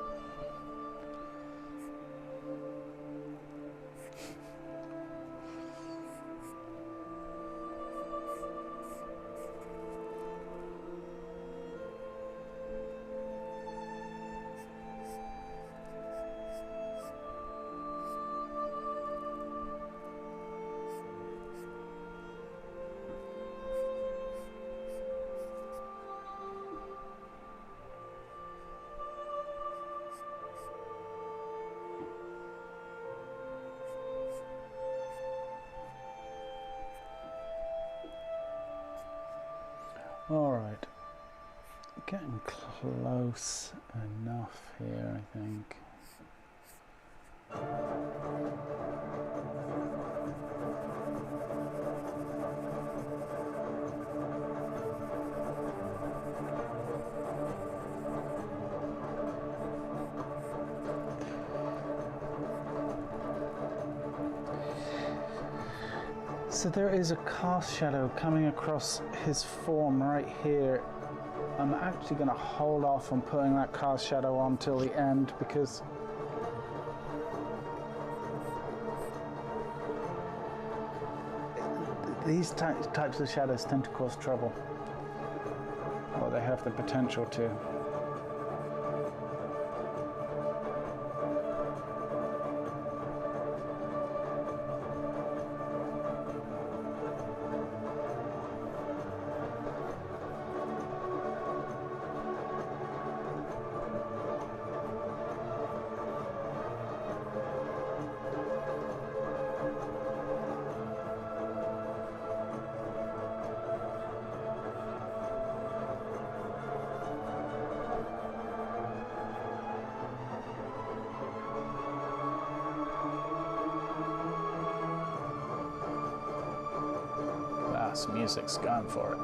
All right, getting close enough here, I think. So there is a cast shadow coming across his form right here. I'm actually going to hold off on putting that cast shadow on till the end because these types of shadows tend to cause trouble. Well, they have the potential to. Music's gone for it.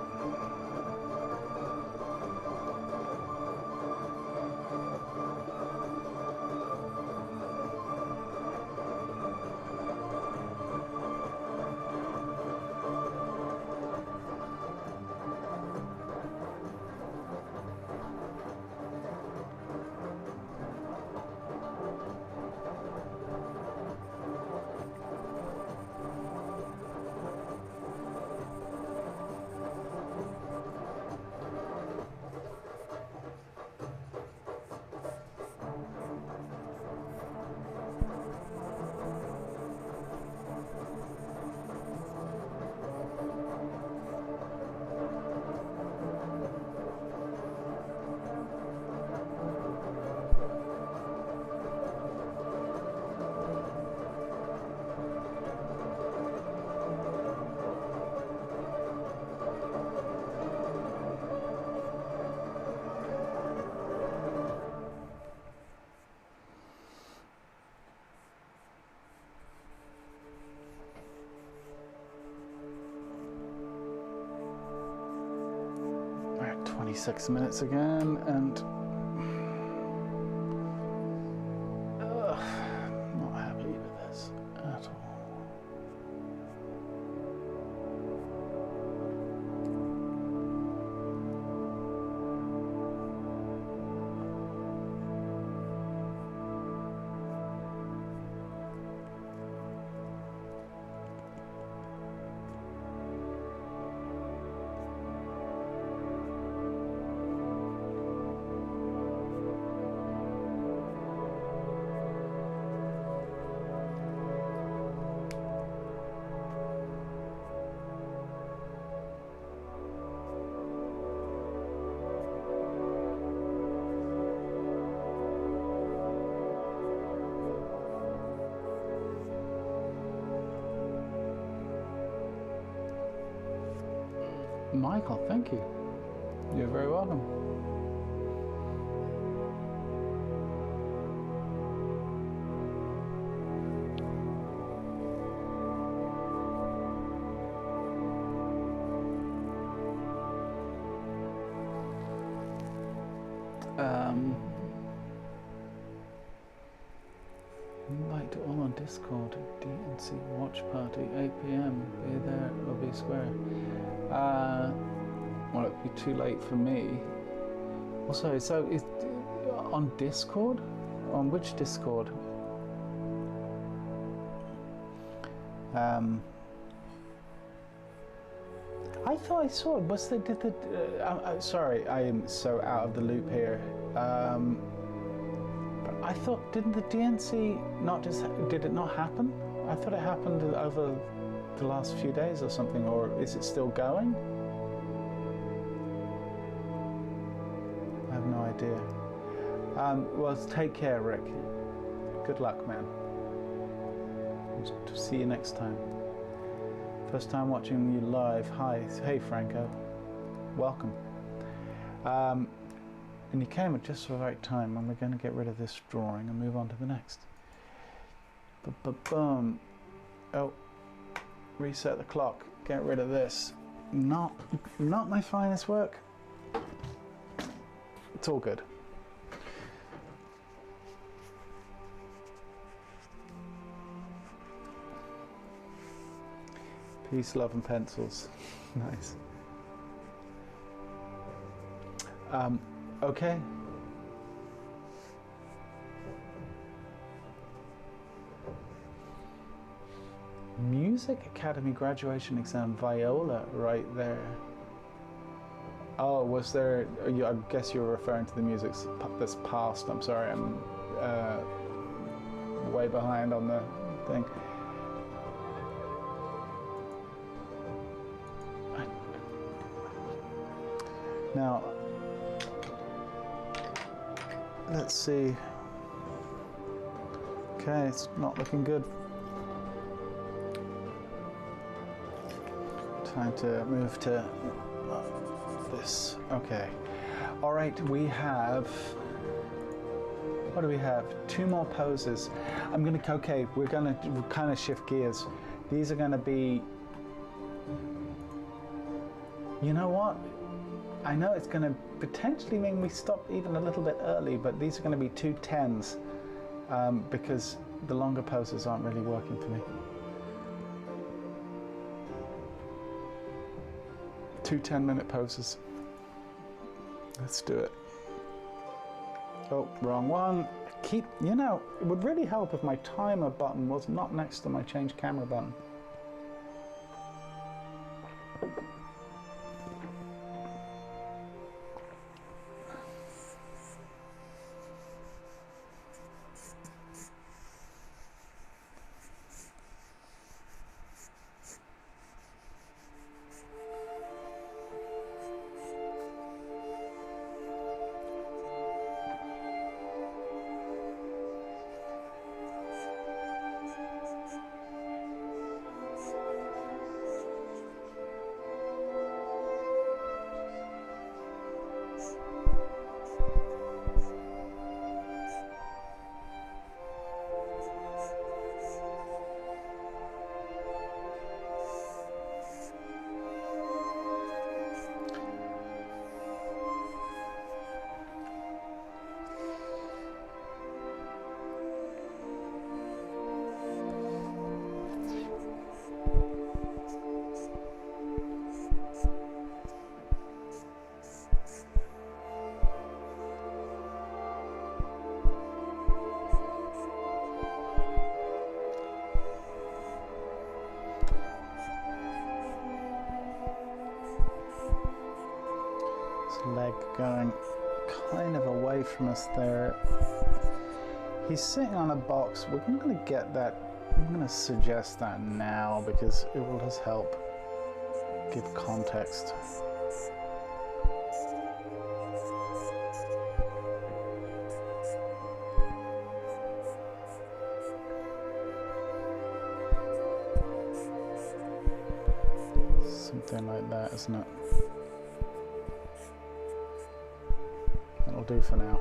36 minutes again, and not happy with this at all. Michael, thank you. You're very welcome. Invite to all on Discord, DNC watch party, 8 p.m. Be there or be square. Well, it'd be too late for me. Also, so is on Discord? On which Discord? I thought I saw it. Was they did the? Sorry, I am so out of the loop here. But I thought, didn't the DNC not just? Did it not happen? I thought it happened over the last few days or something. Or is it still going? I have no idea. Well, take care, Rick. Good luck, man. See you next time. First time watching you live. Hi. Hey, Franco. Welcome. And you came at just the right time, and we're going to get rid of this drawing and move on to the next. Boom. Oh. Reset the clock. Get rid of this. Not my finest work. It's all good. Peace, love, and pencils. Nice. Okay. Music Academy graduation exam, viola, right there. Oh, was there? I guess you're referring to the music that's past. I'm sorry, I'm way behind on the thing. Now, let's see. Okay, it's not looking good. Time to move to this. Okay. All right, we have, what do we have? 2 more poses. Okay, we're gonna kind of shift gears. These are gonna be, you know what? I know it's going to potentially mean we stop even a little bit early, but these are going to be 2 10s because the longer poses aren't really working for me. 2 10-minute poses. Let's do it. Oh, wrong one. You know, it would really help if my timer button was not next to my change camera button. from us there. He's sitting on a box. We're going to get that. I'm going to suggest that now because it will just help give context. Something like that, isn't it? That'll do for now.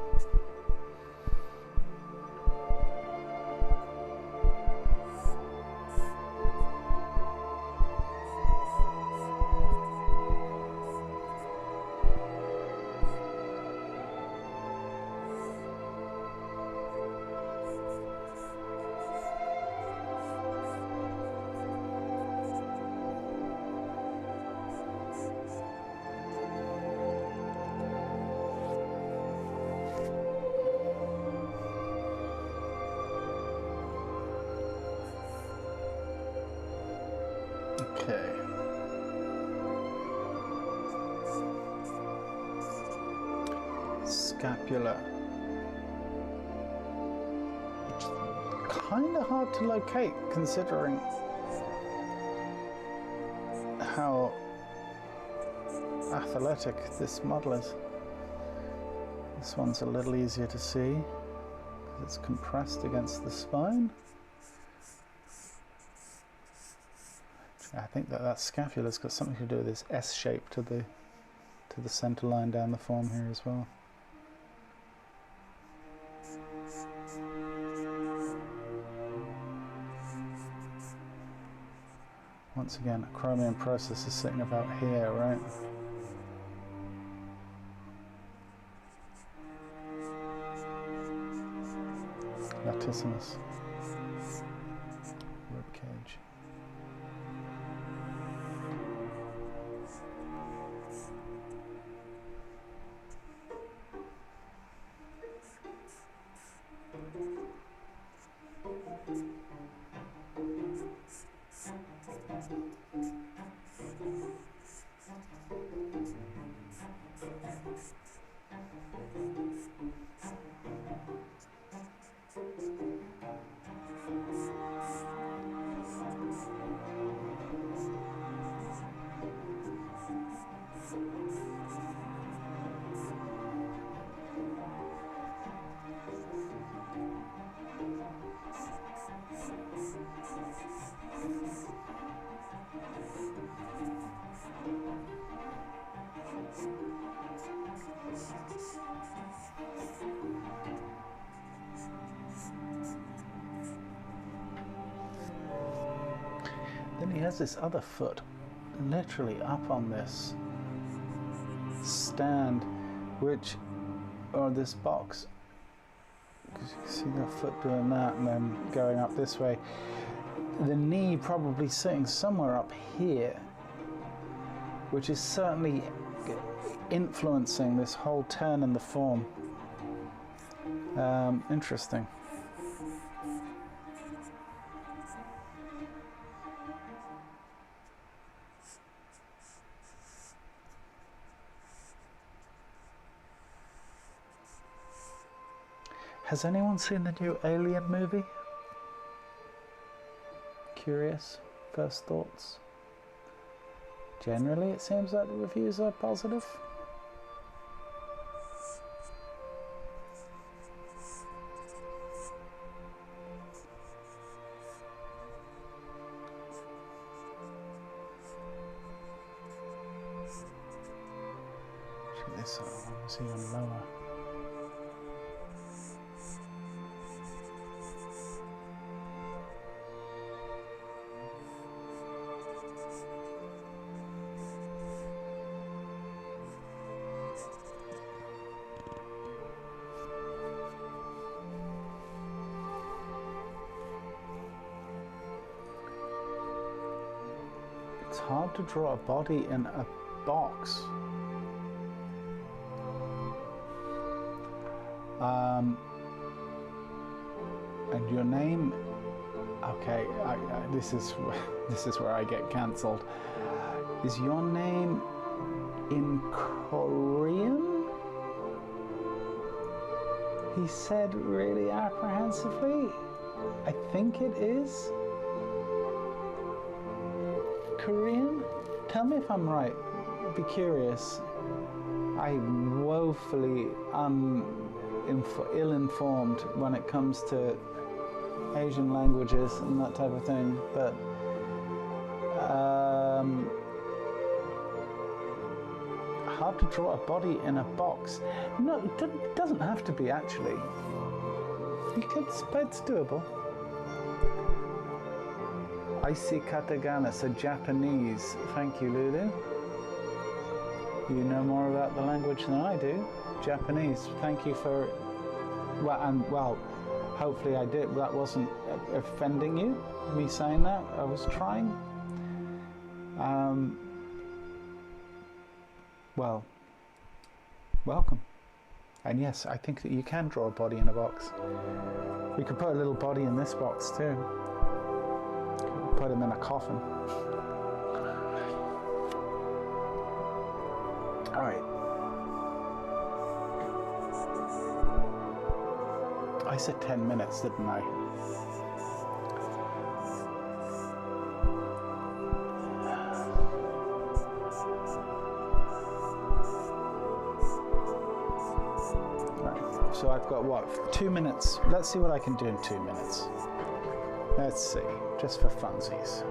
Okay. Scapula. Kind of hard to locate considering how athletic this model is. This one's a little easier to see because it's compressed against the spine. I think that scapula's got something to do with this S shape to the center line down the form here as well. Once again, a chromium process is sitting about here, right? Latissimus. Rib cage. Then he has this other foot literally up on this stand, which, or this box, because you can see the foot doing that and then going up this way. The knee probably sitting somewhere up here, which is certainly influencing this whole turn in the form. Interesting. Has anyone seen the new Alien movie? Curious? First thoughts? Generally, it seems like the reviews are positive. Actually, this one was even lower. It's hard to draw a body in a box. And your name, okay, this is where I get cancelled. Is your name in Korean? He said really apprehensively, I think it is Korean? Tell me if I'm right. Be curious. I'm woefully ill-informed when it comes to Asian languages and that type of thing, but hard to draw a body in a box. No, it doesn't have to be actually. You could, but it's doable. I see katakana, so Japanese. Thank you, Lulu. You know more about the language than I do. Japanese. Thank you for. Well, hopefully I did. That wasn't offending you. Me saying that. I was trying. Well, welcome. And yes, I think that you can draw a body in a box. We could put a little body in this box too. Put him in a coffin. All right. I said 10 minutes, didn't I? Right. So I've got what? 2 minutes. Let's see what I can do in 2 minutes. Let's see, just for funsies.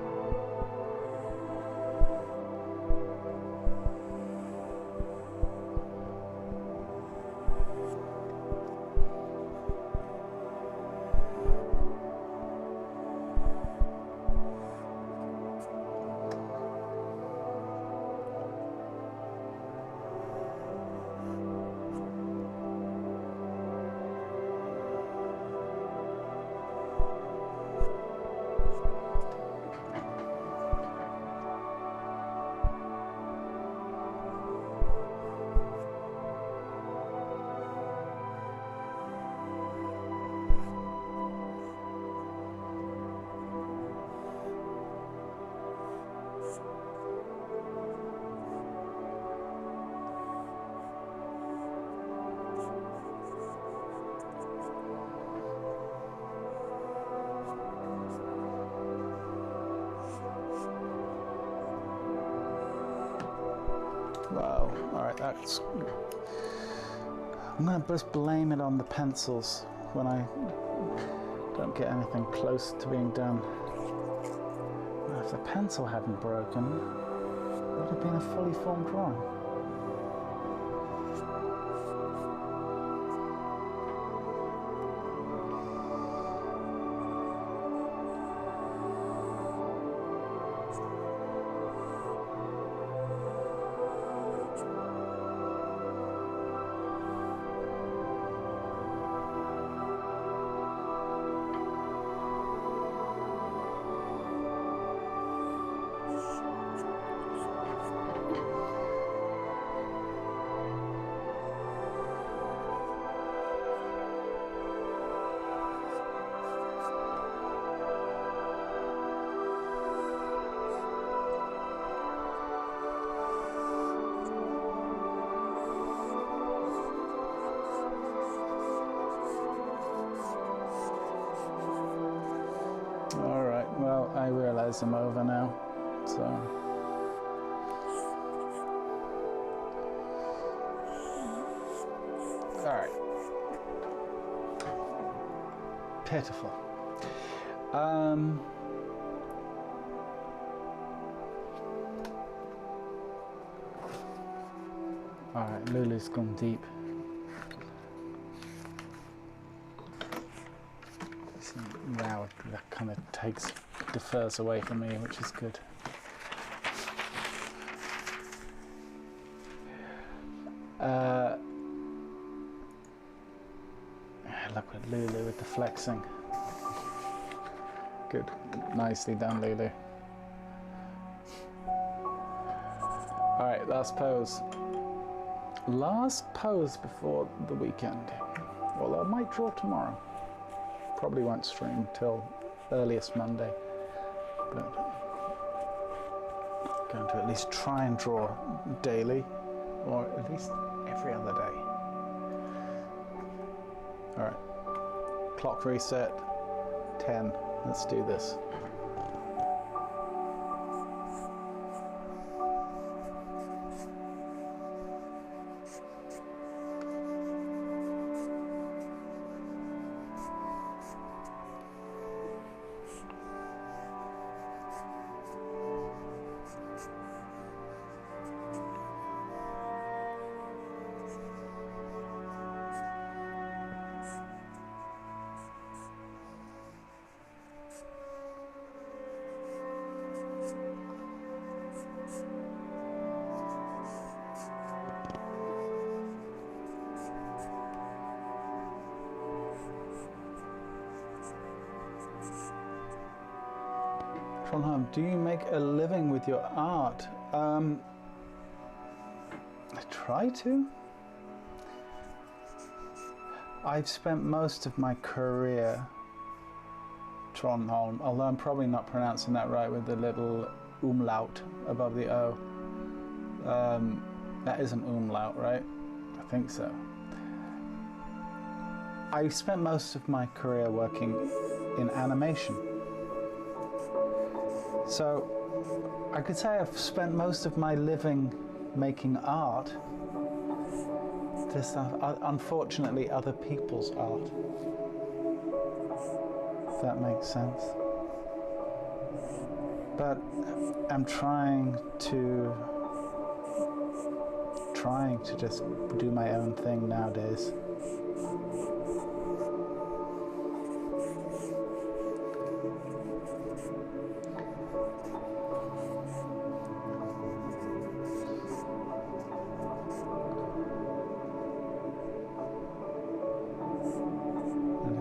Wow, alright, that's... I'm going to just blame it on the pencils when I don't get anything close to being done. Now, if the pencil hadn't broken, it would have been a fully formed drawing. Well, I realise I'm over now, so... Alright. Pitiful. Alright, Lulu's gone deep. Wow, that kind of defers away from me, which is good. Look at Lulu with the flexing. Good, nicely done, Lulu. All right, last pose. Last pose before the weekend. Well, I might draw tomorrow. Probably won't stream till earliest Monday, but I'm going to at least try and draw daily, or at least every other day. All right, clock reset, 10. Let's do this. Do you make a living with your art? I try to. I've spent most of my career, Trondholm, although I'm probably not pronouncing that right with the little umlaut above the O. That is an umlaut, right? I think so. I spent most of my career working in animation. So I could say I've spent most of my living making art, just unfortunately other people's art, if that makes sense. But I'm trying to just do my own thing nowadays.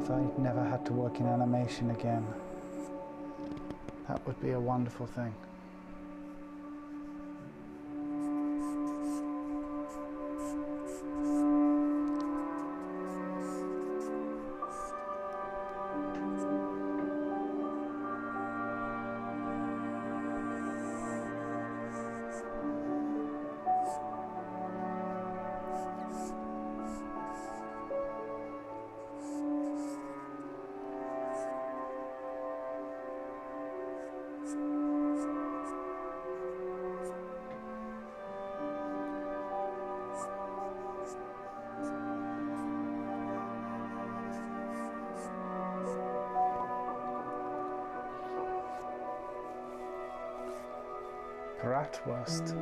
If I never had to work in animation again, that would be a wonderful thing. Bratwurst.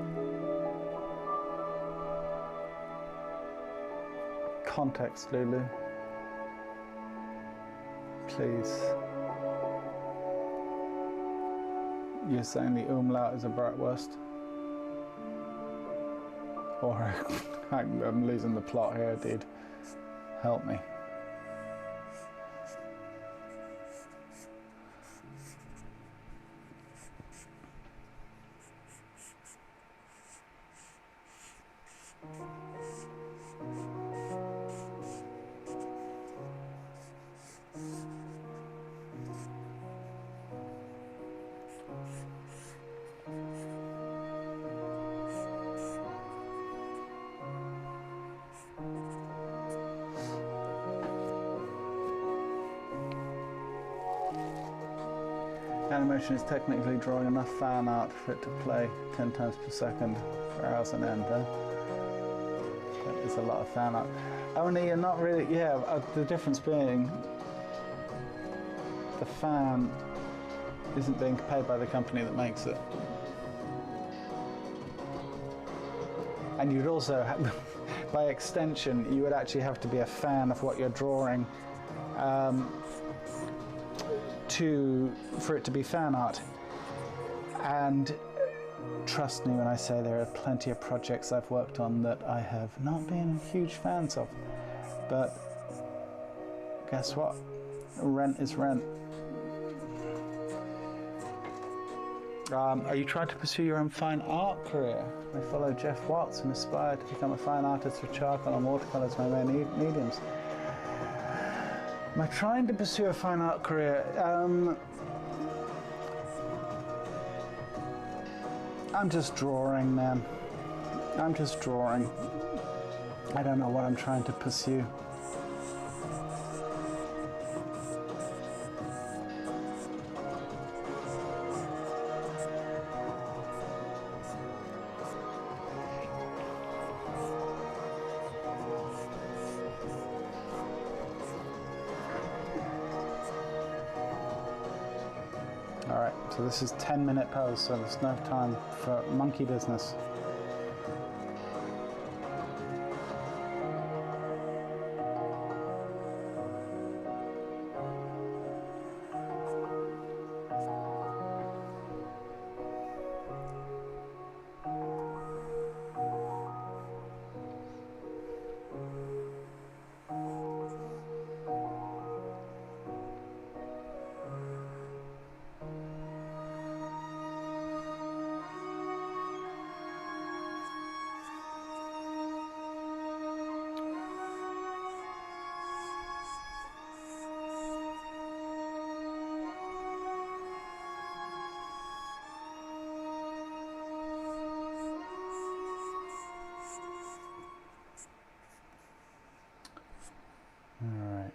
Context, Lulu. Please. You're saying the umlaut is a bratwurst? Or I'm losing the plot here, dude. Help me. Animation is technically drawing enough fan art for it to play 10 times per second for hours on end. That is a lot of fan art. Only you're not really, the difference being the fan isn't being paid by the company that makes it. And you'd also have, by extension, you would actually have to be a fan of what you're drawing for it to be fan art. And trust me when I say there are plenty of projects I've worked on that I have not been huge fans of. But guess what? Rent is rent. Are you trying to pursue your own fine art career? I follow Jeff Watts and aspire to become a fine artist with charcoal and watercolour as my main mediums. Am I trying to pursue a fine art career? I'm just drawing, man. I'm just drawing. I don't know what I'm trying to pursue. All right, so this is 10-minute pose, so there's no time for monkey business. All right.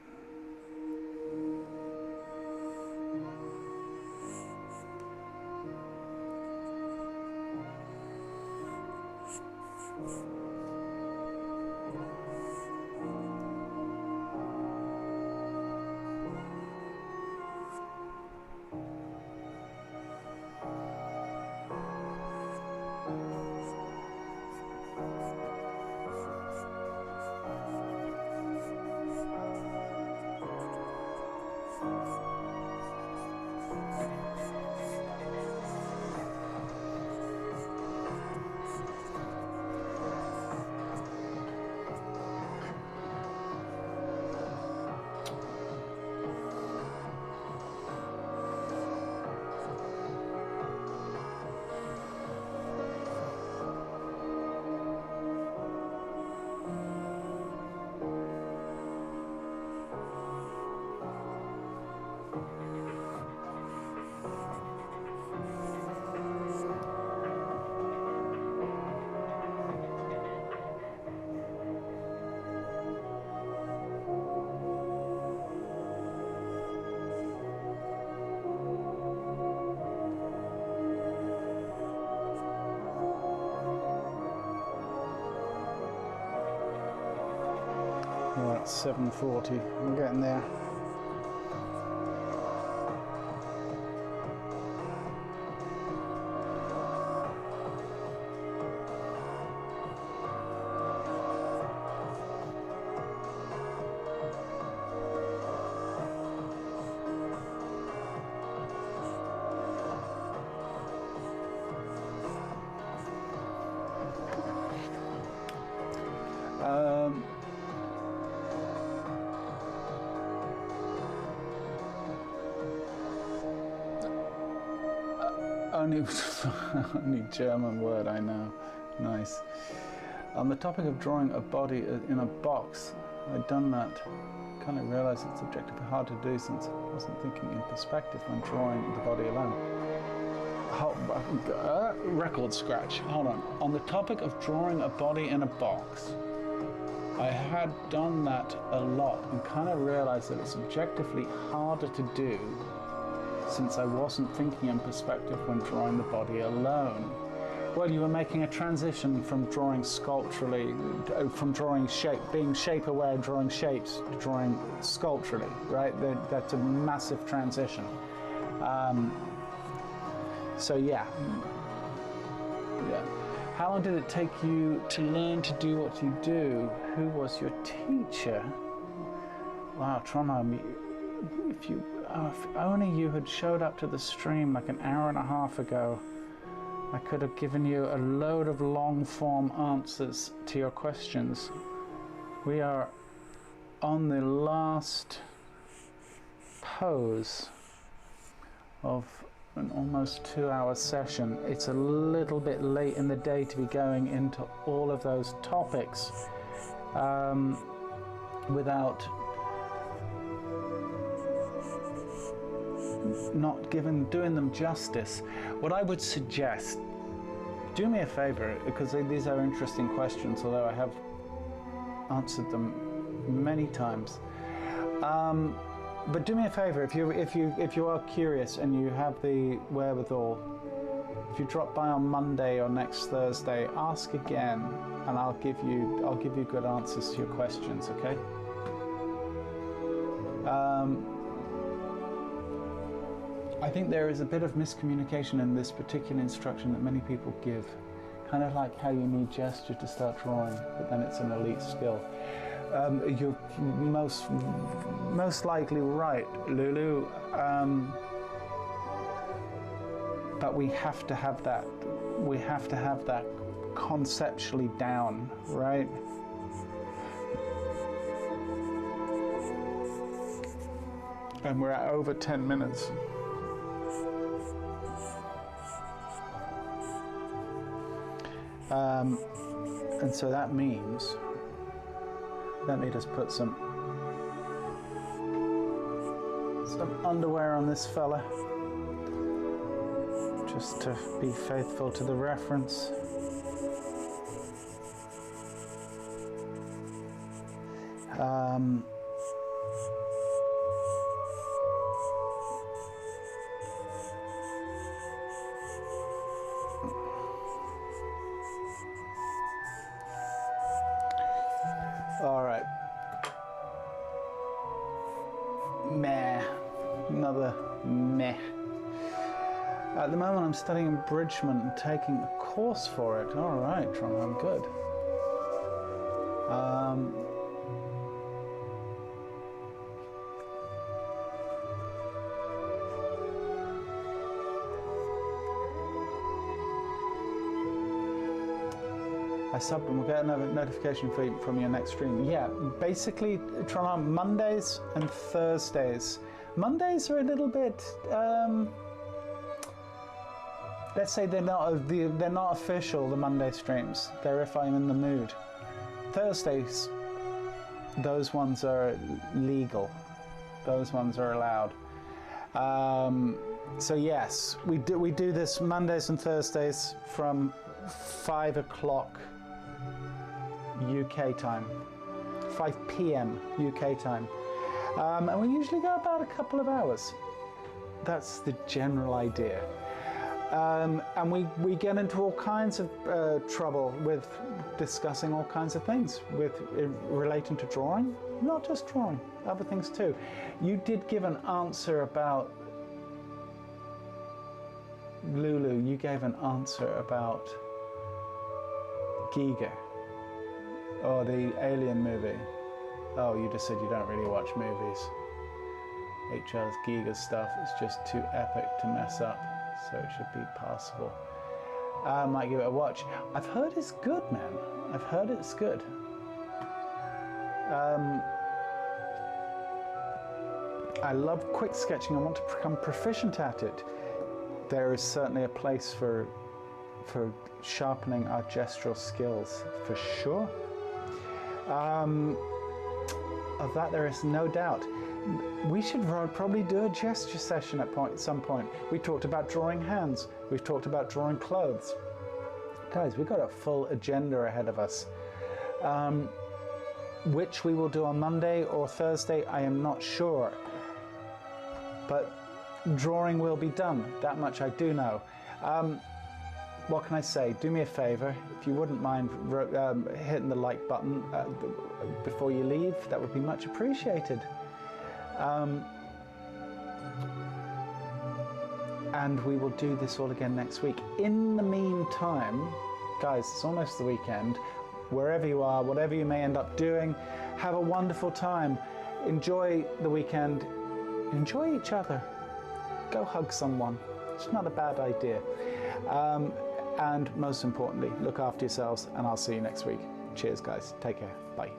Well, it's 7:40. I'm getting there. Only German word I know. Nice. On the topic of drawing a body in a box, I'd done that. Kind of realised it's objectively hard to do since I wasn't thinking in perspective when drawing the body alone. Record scratch. Hold on. On the topic of drawing a body in a box, I had done that a lot and kind of realised that it's objectively harder to do since I wasn't thinking in perspective when drawing the body alone. Well, you were making a transition from drawing sculpturally, from drawing shape, being shape aware, drawing shapes, to drawing sculpturally, right? That's a massive transition. So yeah. How long did it take you to learn to do what you do? Who was your teacher? Wow, Trondheim, if only you had showed up to the stream like an hour and a half ago, I could have given you a load of long-form answers to your questions. We are on the last pose of an almost 2-hour session. It's a little bit late in the day to be going into all of those topics without not doing them justice. What I would suggest, do me a favor, because these are interesting questions, although I have answered them many times. But do me a favor, if you are curious and you have the wherewithal, if you drop by on Monday or next Thursday, ask again, and I'll give you good answers to your questions. Okay. I think there is a bit of miscommunication in this particular instruction that many people give. Kind of like how you need gesture to start drawing, but then it's an elite skill. You're most likely right, Lulu. But we have to have that. We have to have that conceptually down, right? And we're at over 10 minutes. And so that means, let me just put some underwear on this fella, just to be faithful to the reference. All right. Meh. Another meh. At the moment, I'm studying abridgment and taking a course for it. All right, Tron, I'm good. I subbed and we'll get another notification from your next stream. Yeah, basically, Tron, Mondays and Thursdays. Mondays are a little bit, let's say they're not official, the Monday streams. They're if I'm in the mood. Thursdays, those ones are legal. Those ones are allowed. So yes, we do this Mondays and Thursdays from 5 o'clock UK time, 5 p.m. UK time, and we usually go about a couple of hours. That's the general idea. And we get into all kinds of trouble with discussing all kinds of things relating to drawing, not just drawing, other things too. You did give an answer about Lulu. You gave an answer about Giga, or the Alien movie. Oh, you just said you don't really watch movies. HL's Giga stuff is just too epic to mess up, so it should be passable. I might give it a watch. I've heard it's good, man. I've heard it's good. I love quick sketching. I want to become proficient at it. There is certainly a place for sharpening our gestural skills, for sure. Of that there is no doubt. We should probably do a gesture session at some point. We talked about drawing hands. We've talked about drawing clothes. Guys, we've got a full agenda ahead of us. Which we will do on Monday or Thursday, I am not sure. But drawing will be done. That much I do know. What can I say? Do me a favor, if you wouldn't mind hitting the like button before you leave, that would be much appreciated. And we will do this all again next week. In the meantime, guys, it's almost the weekend. Wherever you are, whatever you may end up doing, have a wonderful time. Enjoy the weekend. Enjoy each other. Go hug someone. It's not a bad idea. And most importantly, look after yourselves, and I'll see you next week. Cheers, guys. Take care. Bye.